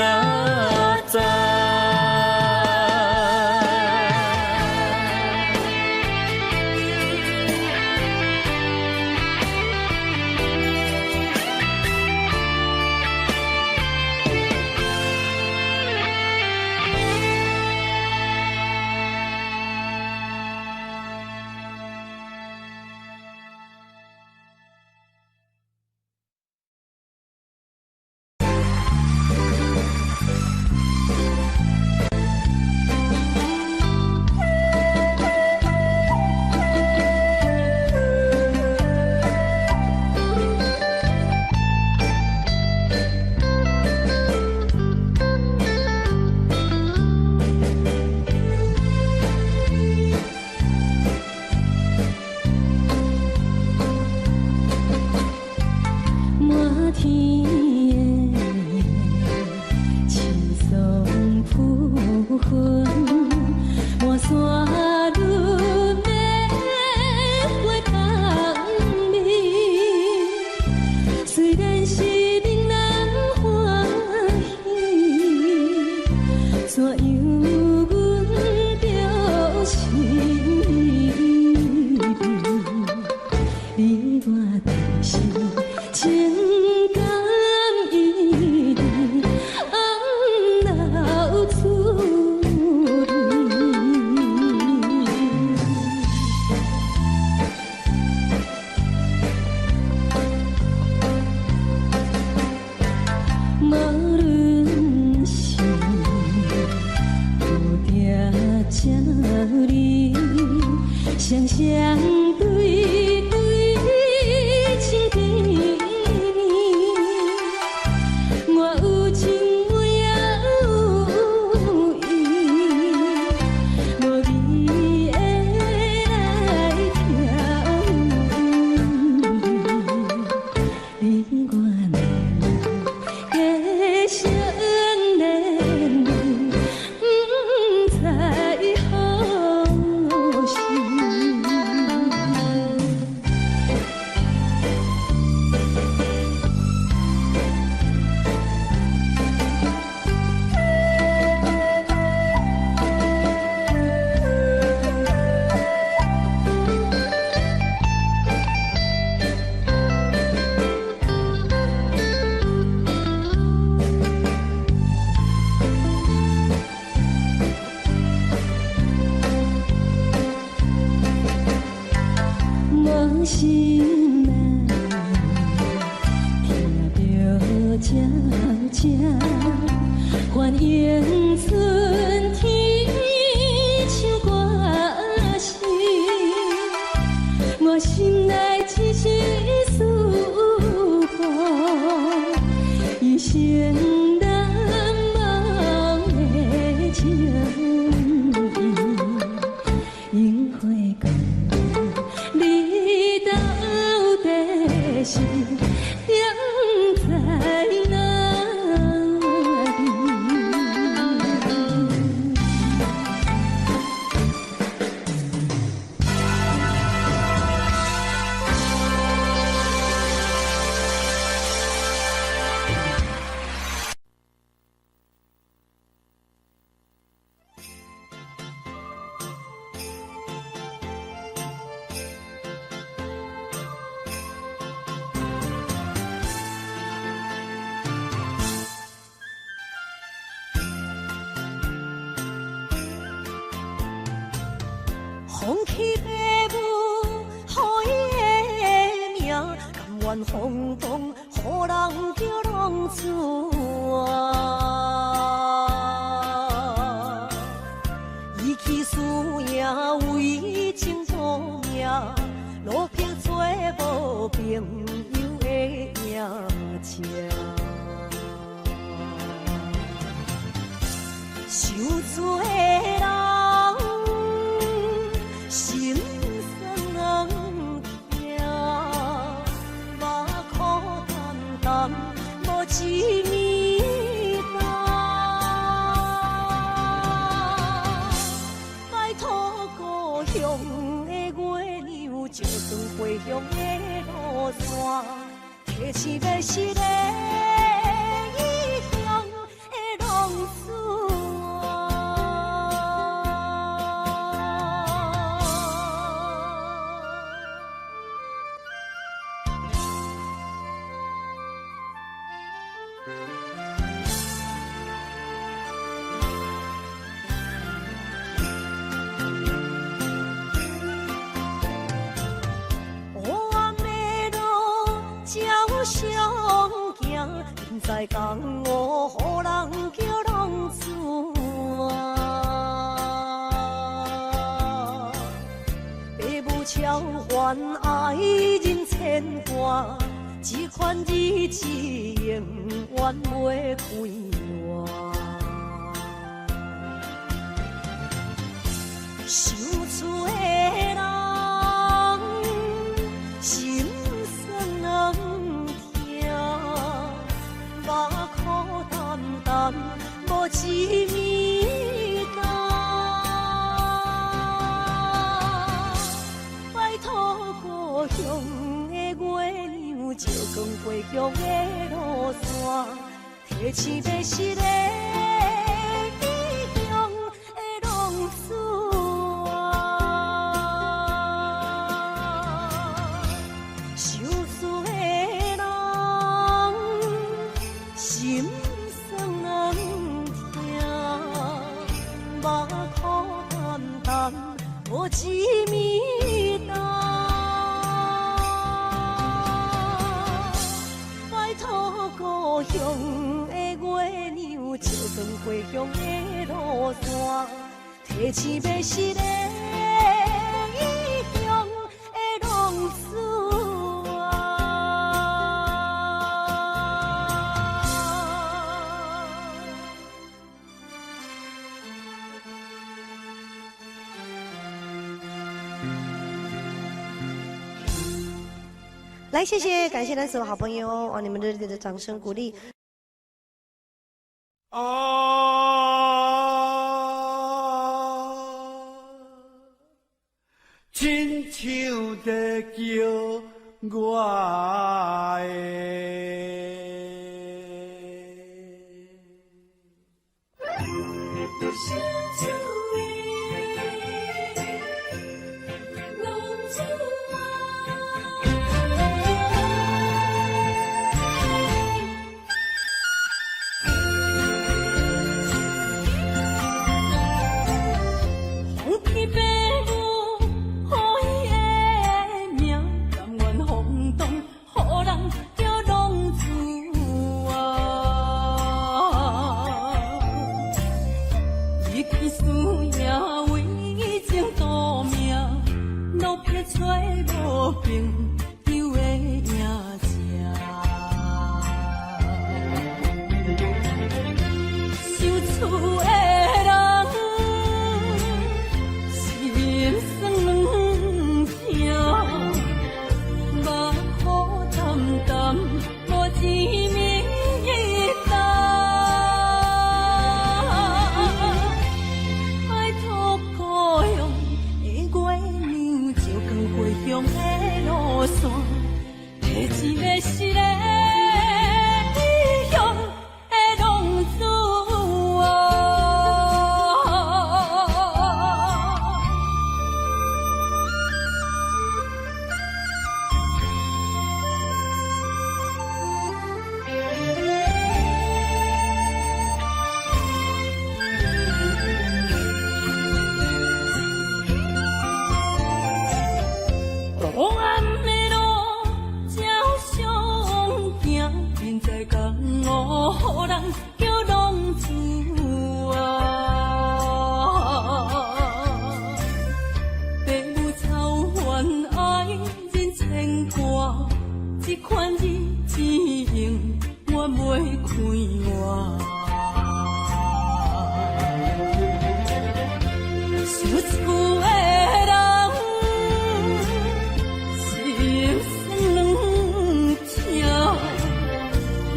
载。你我的是情感。款轰动，予人叫浪子啊！伊去输赢为情赌命，路撇做无朋友的赢者。受罪人心酸痛，目眶淡淡无一面红。拜托故乡的月亮，照光回乡的路线，提醒要是个异乡的浪子。在江湖，予人叫浪子啊！父母超还爱人牵挂，这款日子永远袂开换。受罪的人心酸目眶淡淡，无一面红。拜托故乡的月亮，照光回乡的路线，提醒要是个异乡的浪子啊！受罪的人心酸痛，目眶淡淡无一面红。拜托故乡的月亮，照光回乡的路线，提醒要是个异乡的浪子啊！来，谢谢，感谢来所有好朋友哦，你们热烈的掌声鼓励。亲像在叫我予人叫浪子啊！父母操烦爱人牵挂，这款日子用我袂开活。想厝的人心酸两条，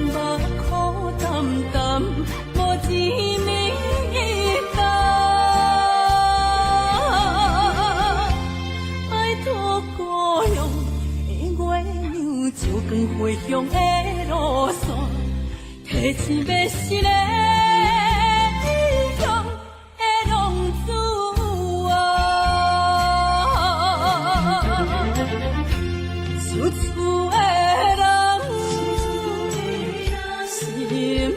目苦淡淡无滋味甘。拜托故乡的月亮，照光回乡的路线，提醒要是个异乡的浪子。有厝的人，心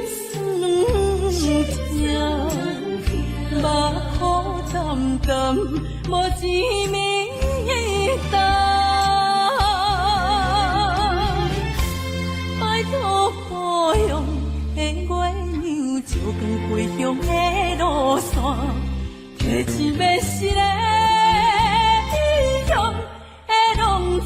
酸两条，目苦淡淡，无滋味甘。拜托故乡的月亮，照光回乡的路线，提醒要是个异乡的浪子。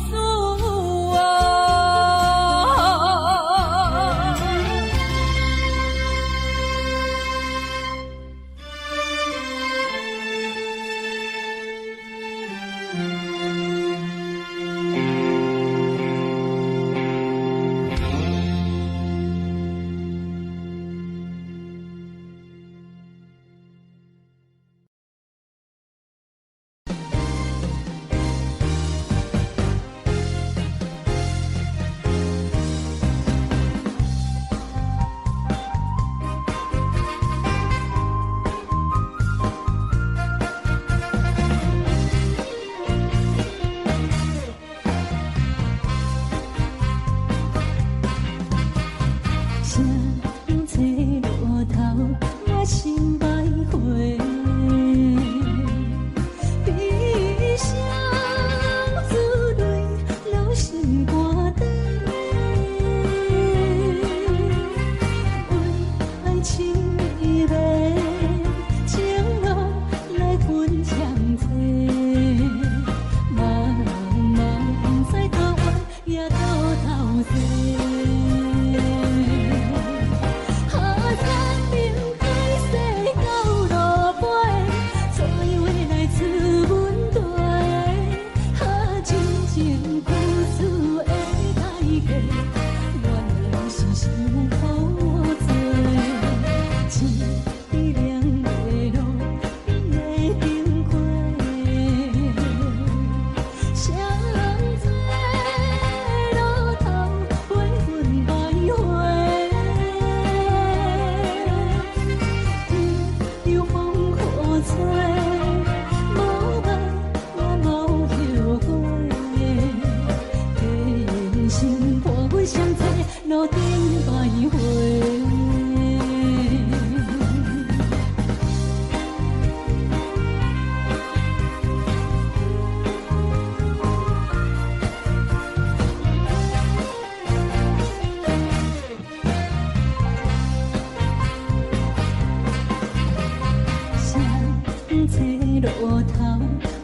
路头，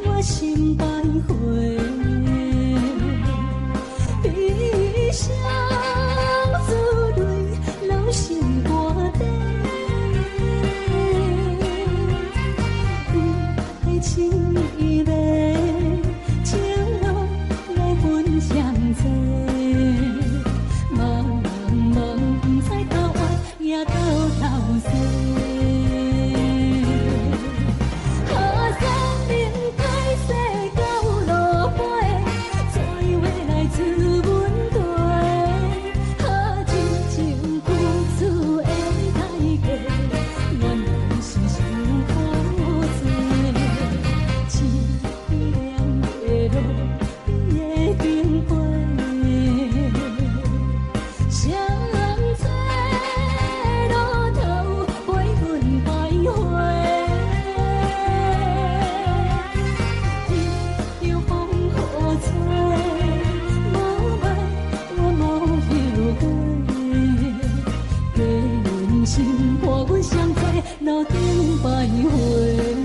我心徘徊，悲伤珠泪流成歌底，爱情意味，情路来分相济，茫茫不知到歪也到头西。 想路顶徘徊。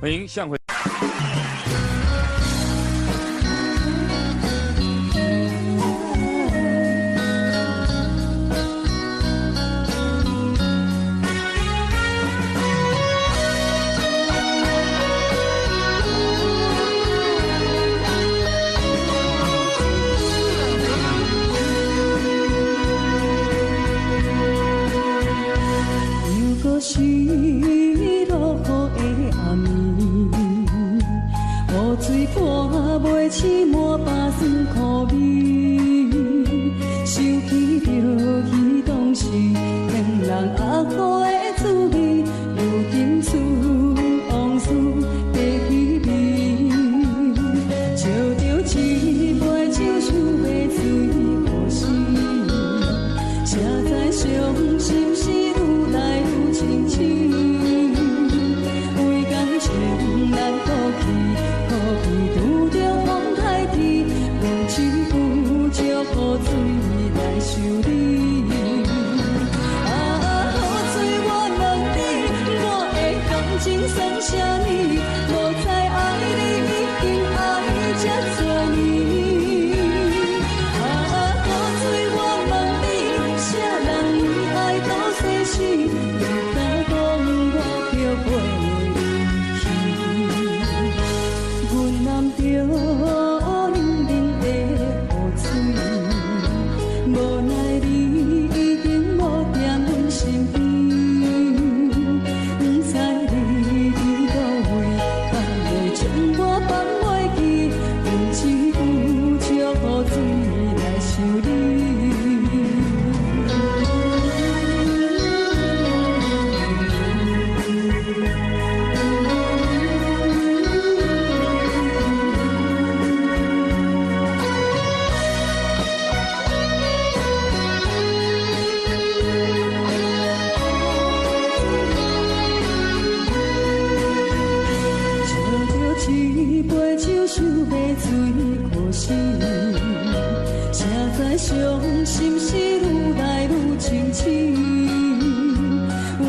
欢迎向回。又搁是落雨的暗暝，雨水看袂起满巴酸苦味，想起着彼当时天人阿苦的滋味，如今思往事地稀微，笑着一杯酒想要醉可惜，谁知伤心事愈来愈清醒，为感情难过去，可比拄着风台天，用手扶着雨水来修理。啊，雨水我问你，我的感情算啥呢？无知爱你已经爱这多年。啊，雨水我问你，啥人为爱到世死？你敢讲我着袂离去？阮淋着冷冷的雨水，无奈你已经无踮阮身边，不知你伫倒位，敢会将我放袂记？用一壶借雨水来想你。喝着一杯酒想要醉可惜，谁知伤心事愈来愈清醒，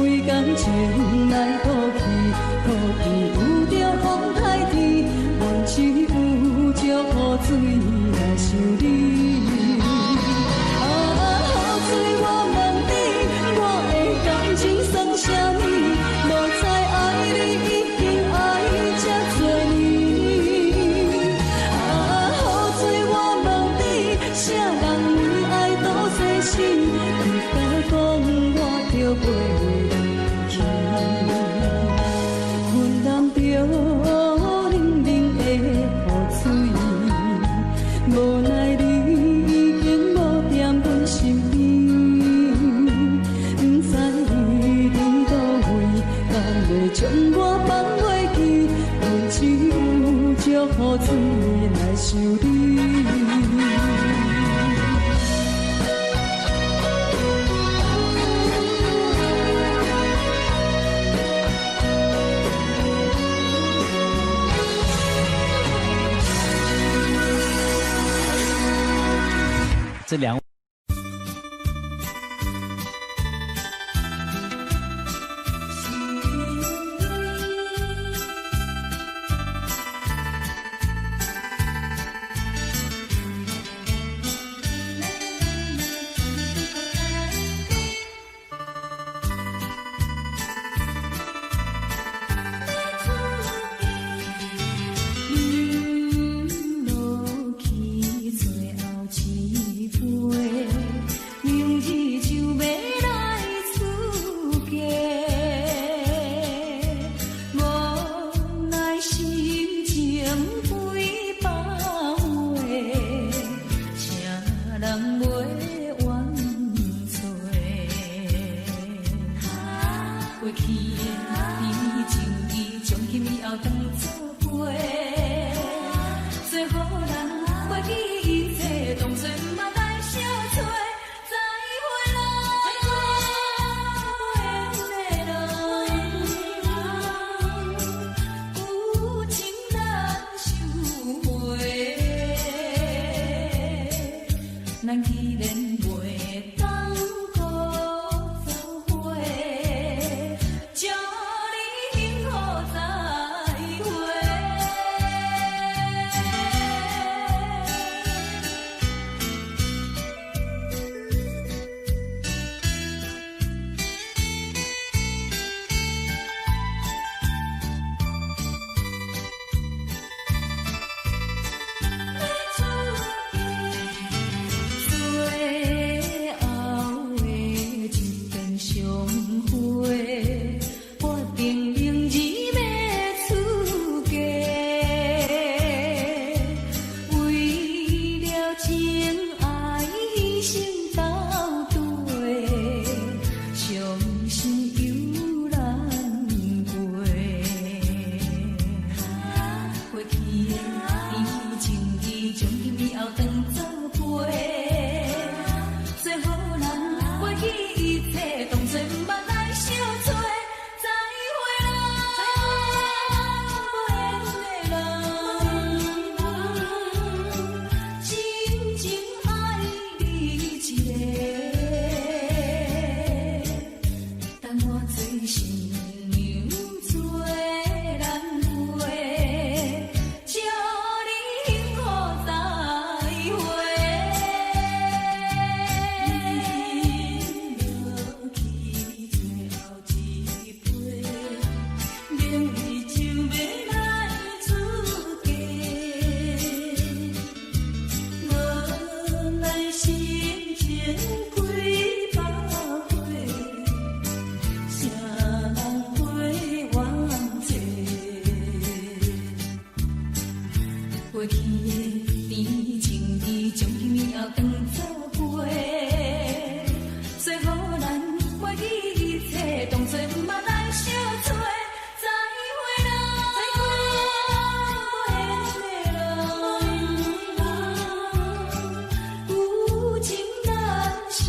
为感情来过去，可比拄着风台天，阮只有借雨水来想你。啊，雨水我问你，我的感情算啥呢？无知爱你已经爱这多年。啊，雨水我问你，啥人为爱到世死？你敢讲我着袂离去？阮淋着冷冷的雨水，无奈你已经无踮阮身边，不知你伫倒位，敢会将我放袂记？阮只有借雨水来想你。这两后当作陪，最好人忘记一切，当作毋捌来相找。再会啦，真情爱你一个，等我做新娘做人陪，祝你幸福再会。落去最后一杯，明日就要来出嫁。无奈心情几百回，谁人陪我坐？过去的甜情意，将今后当作陪，最好咱忘记一切，当作毋捌来相找。再会啦，有情难收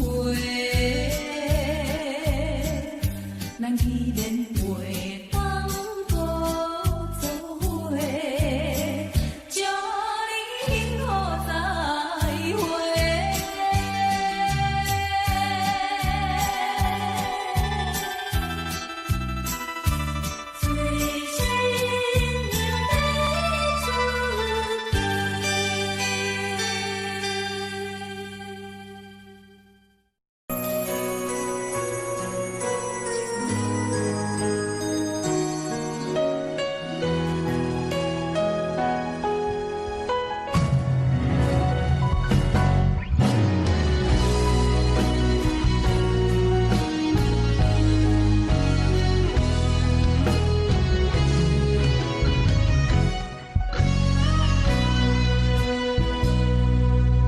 回，咱既然袂当无做伙，祝你幸福再会。最新娘要出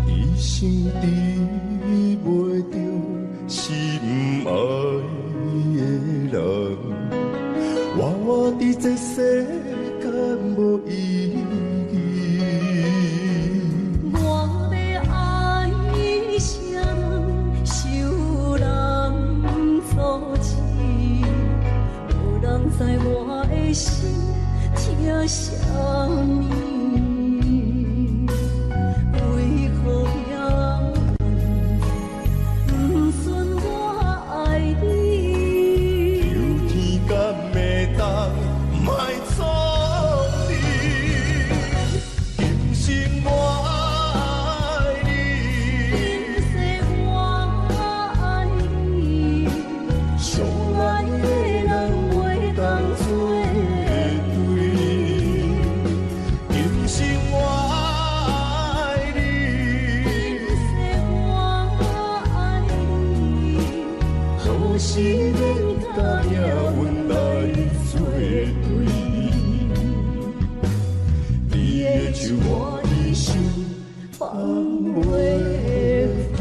一生治袂着心爱的人，活我伫这世间无意义。我要爱谁人，受人阻止，无人知我的心疼啥物。为何也不顺我爱你？有天敢会当莫错你，今生我爱你，今世我爱你，相爱的人袂当做对。今生我爱你，今世我爱你，何时免甲命运来作对？你的手我一生放袂开。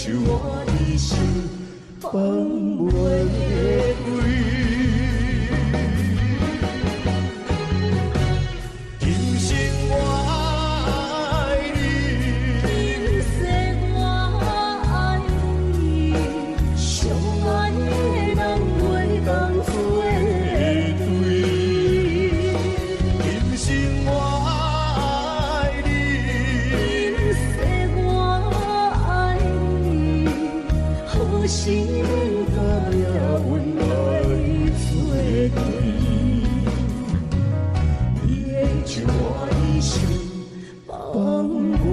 像我的心放袂开。今生我爱你，今世我爱你，相爱的人袂当做对。今生我爱你，今世我爱你，好心甲也温来作对。你的像我的心放袂开。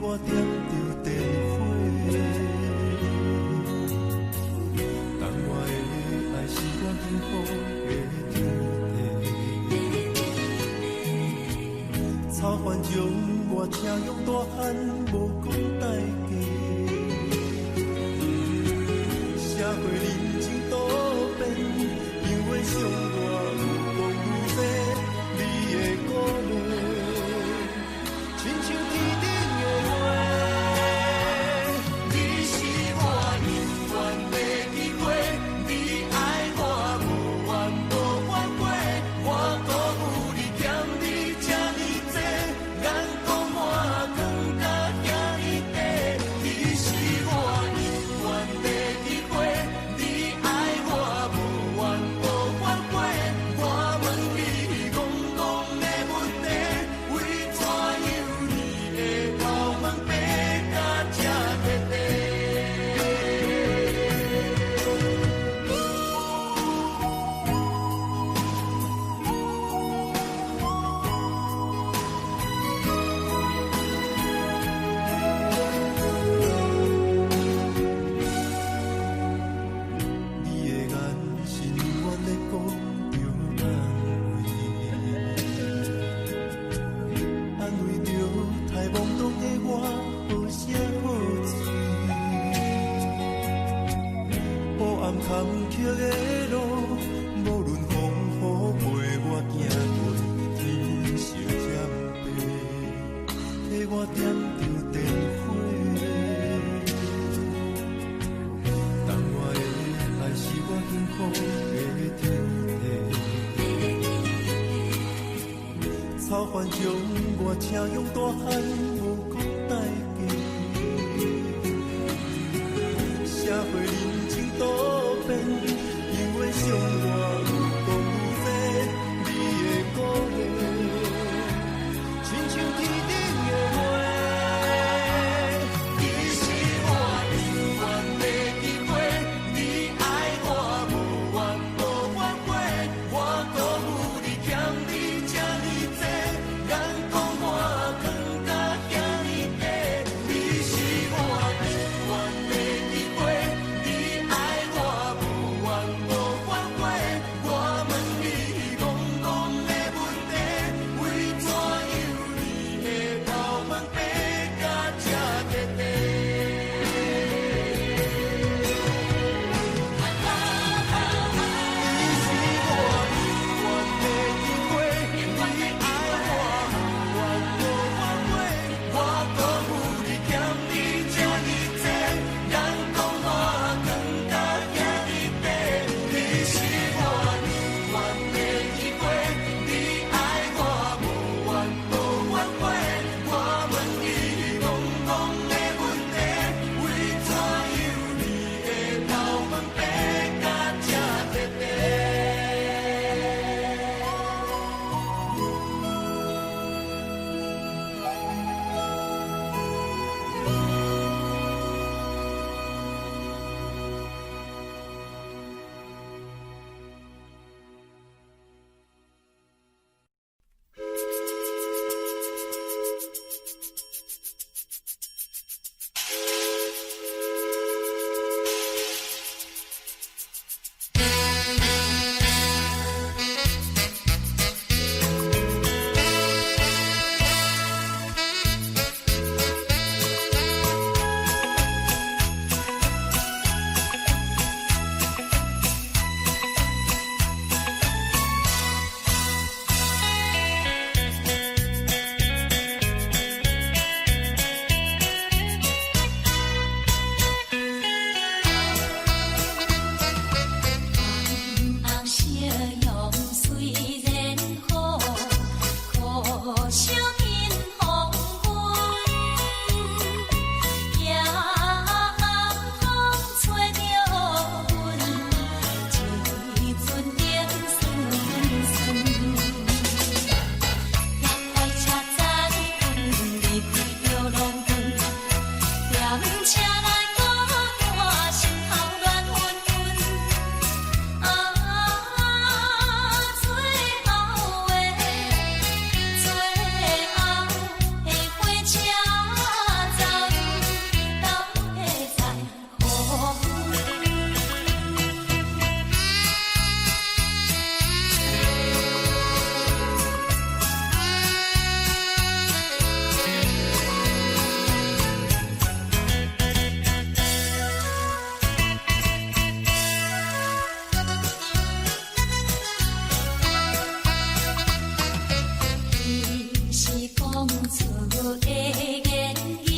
厝的言语，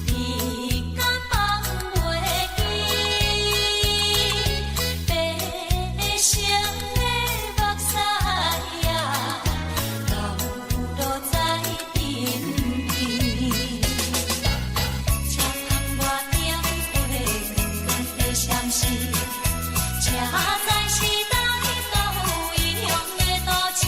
你敢放袂记？白成的目屎啊，流落在身边。车窗外点火的相思，车载时代到异乡的都市。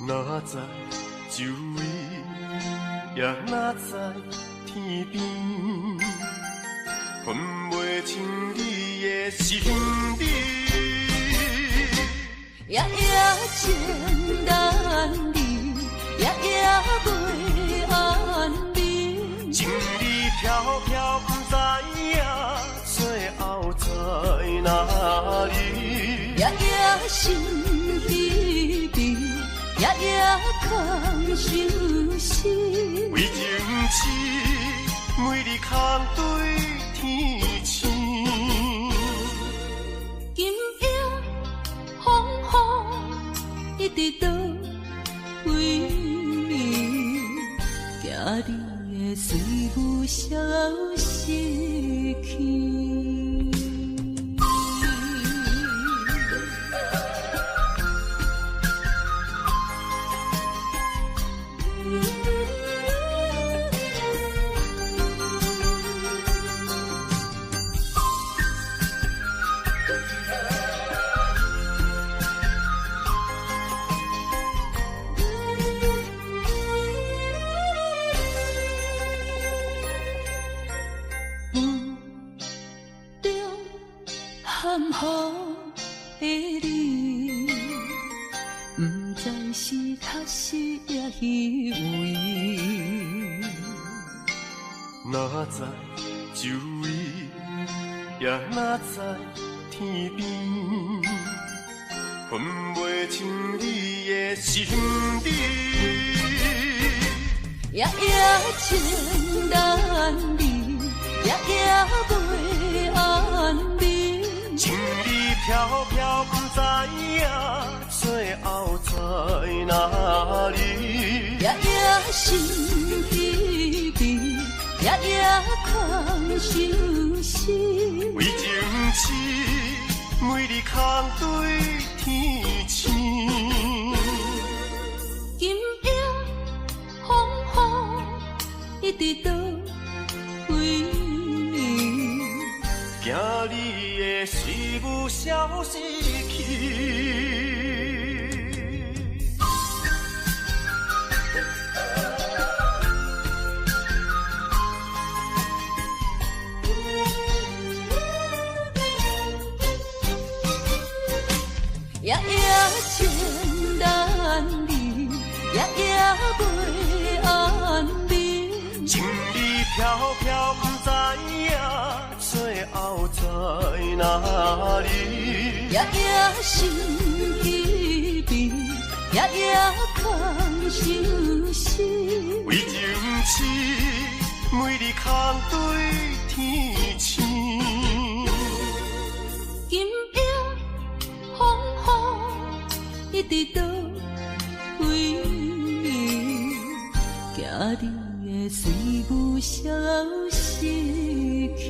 哪知周围，也哪知天边，分袂清你的心理。夜夜情难离，夜夜袂安眠。情意飘飘，不知影最后在哪里。夜夜心悲悲，夜夜空相思。为情痴，每日空对天星。今夜风雨一直倒位，惊你的随我消失去。哪知周围，也哪知天边，分袂清你的心理。夜夜情难离，夜夜袂安眠。情意飘飘，不知影最后在哪里。夜夜心稀微，夜夜看伤心。为情痴，每日空对天星。今夜风雨一直倒位，惊你的随舞消失去。夜夜情难离，夜夜袂安眠。情意飘飘，不知影最后在哪里。夜夜心稀微，夜夜看伤心。为情痴，每日空对天星。今夜风雨一直倒位，惊你的随舞消失去。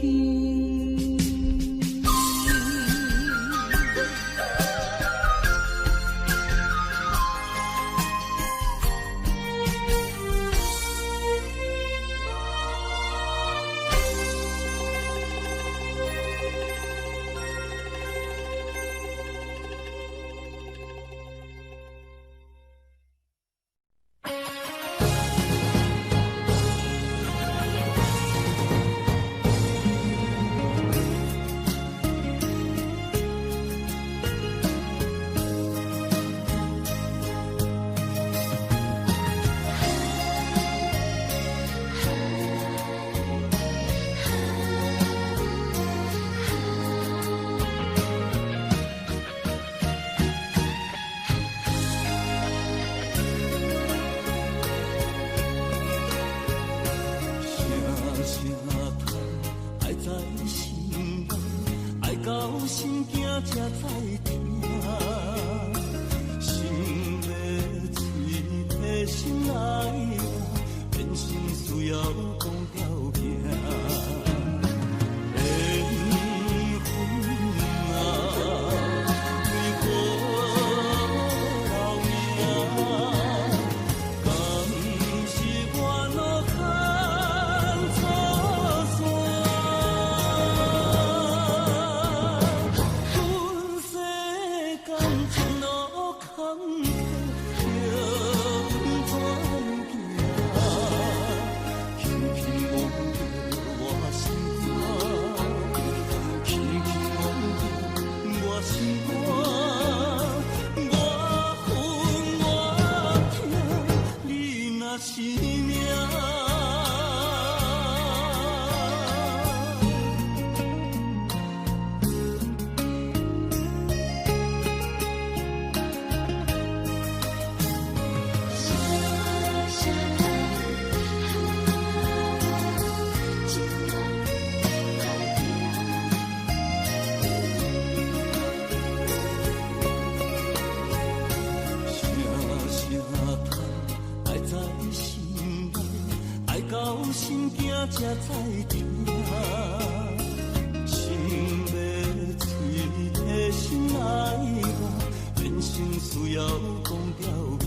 才知定，心要碎的心爱我，变成需要讲条命。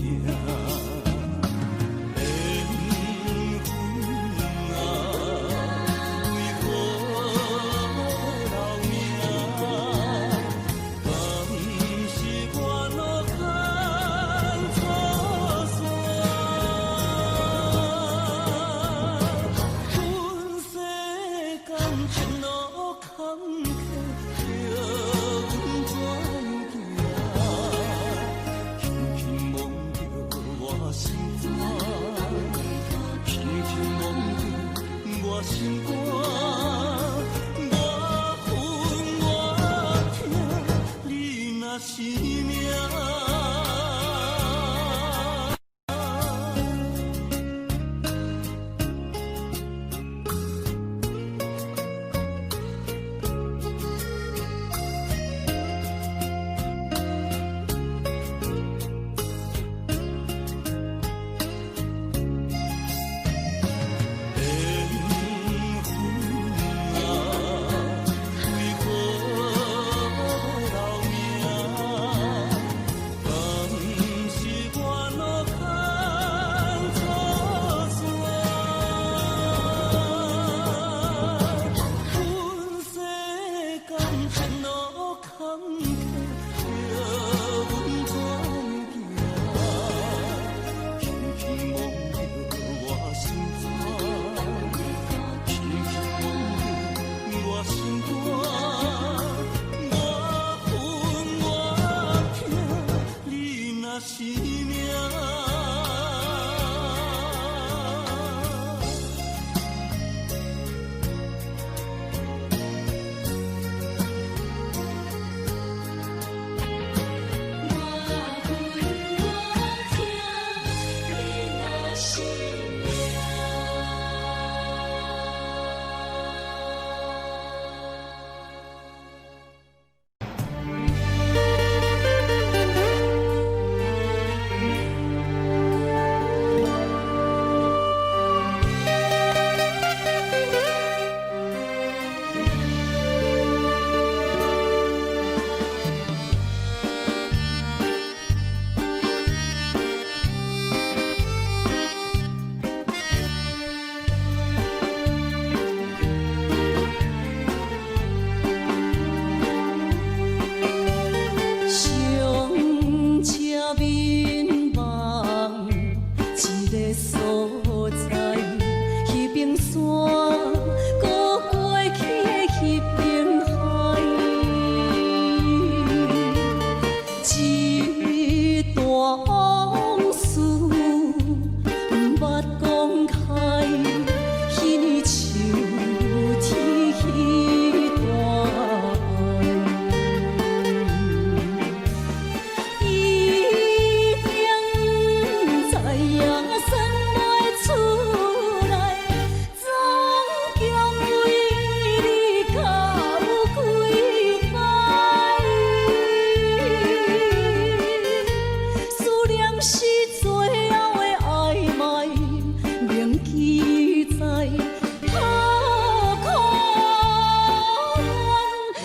最后的暧昧，铭记在可可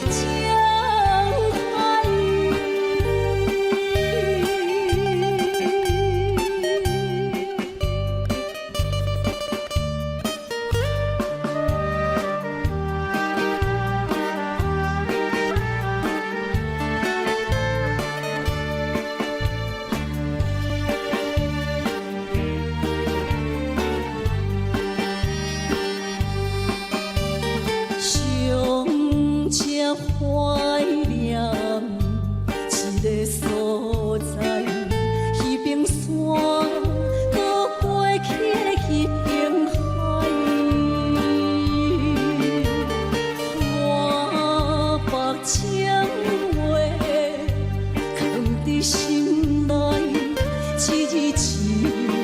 情海。上车怀念一个所在，彼边山，搁过去彼边海。我把情话藏伫心内，一字一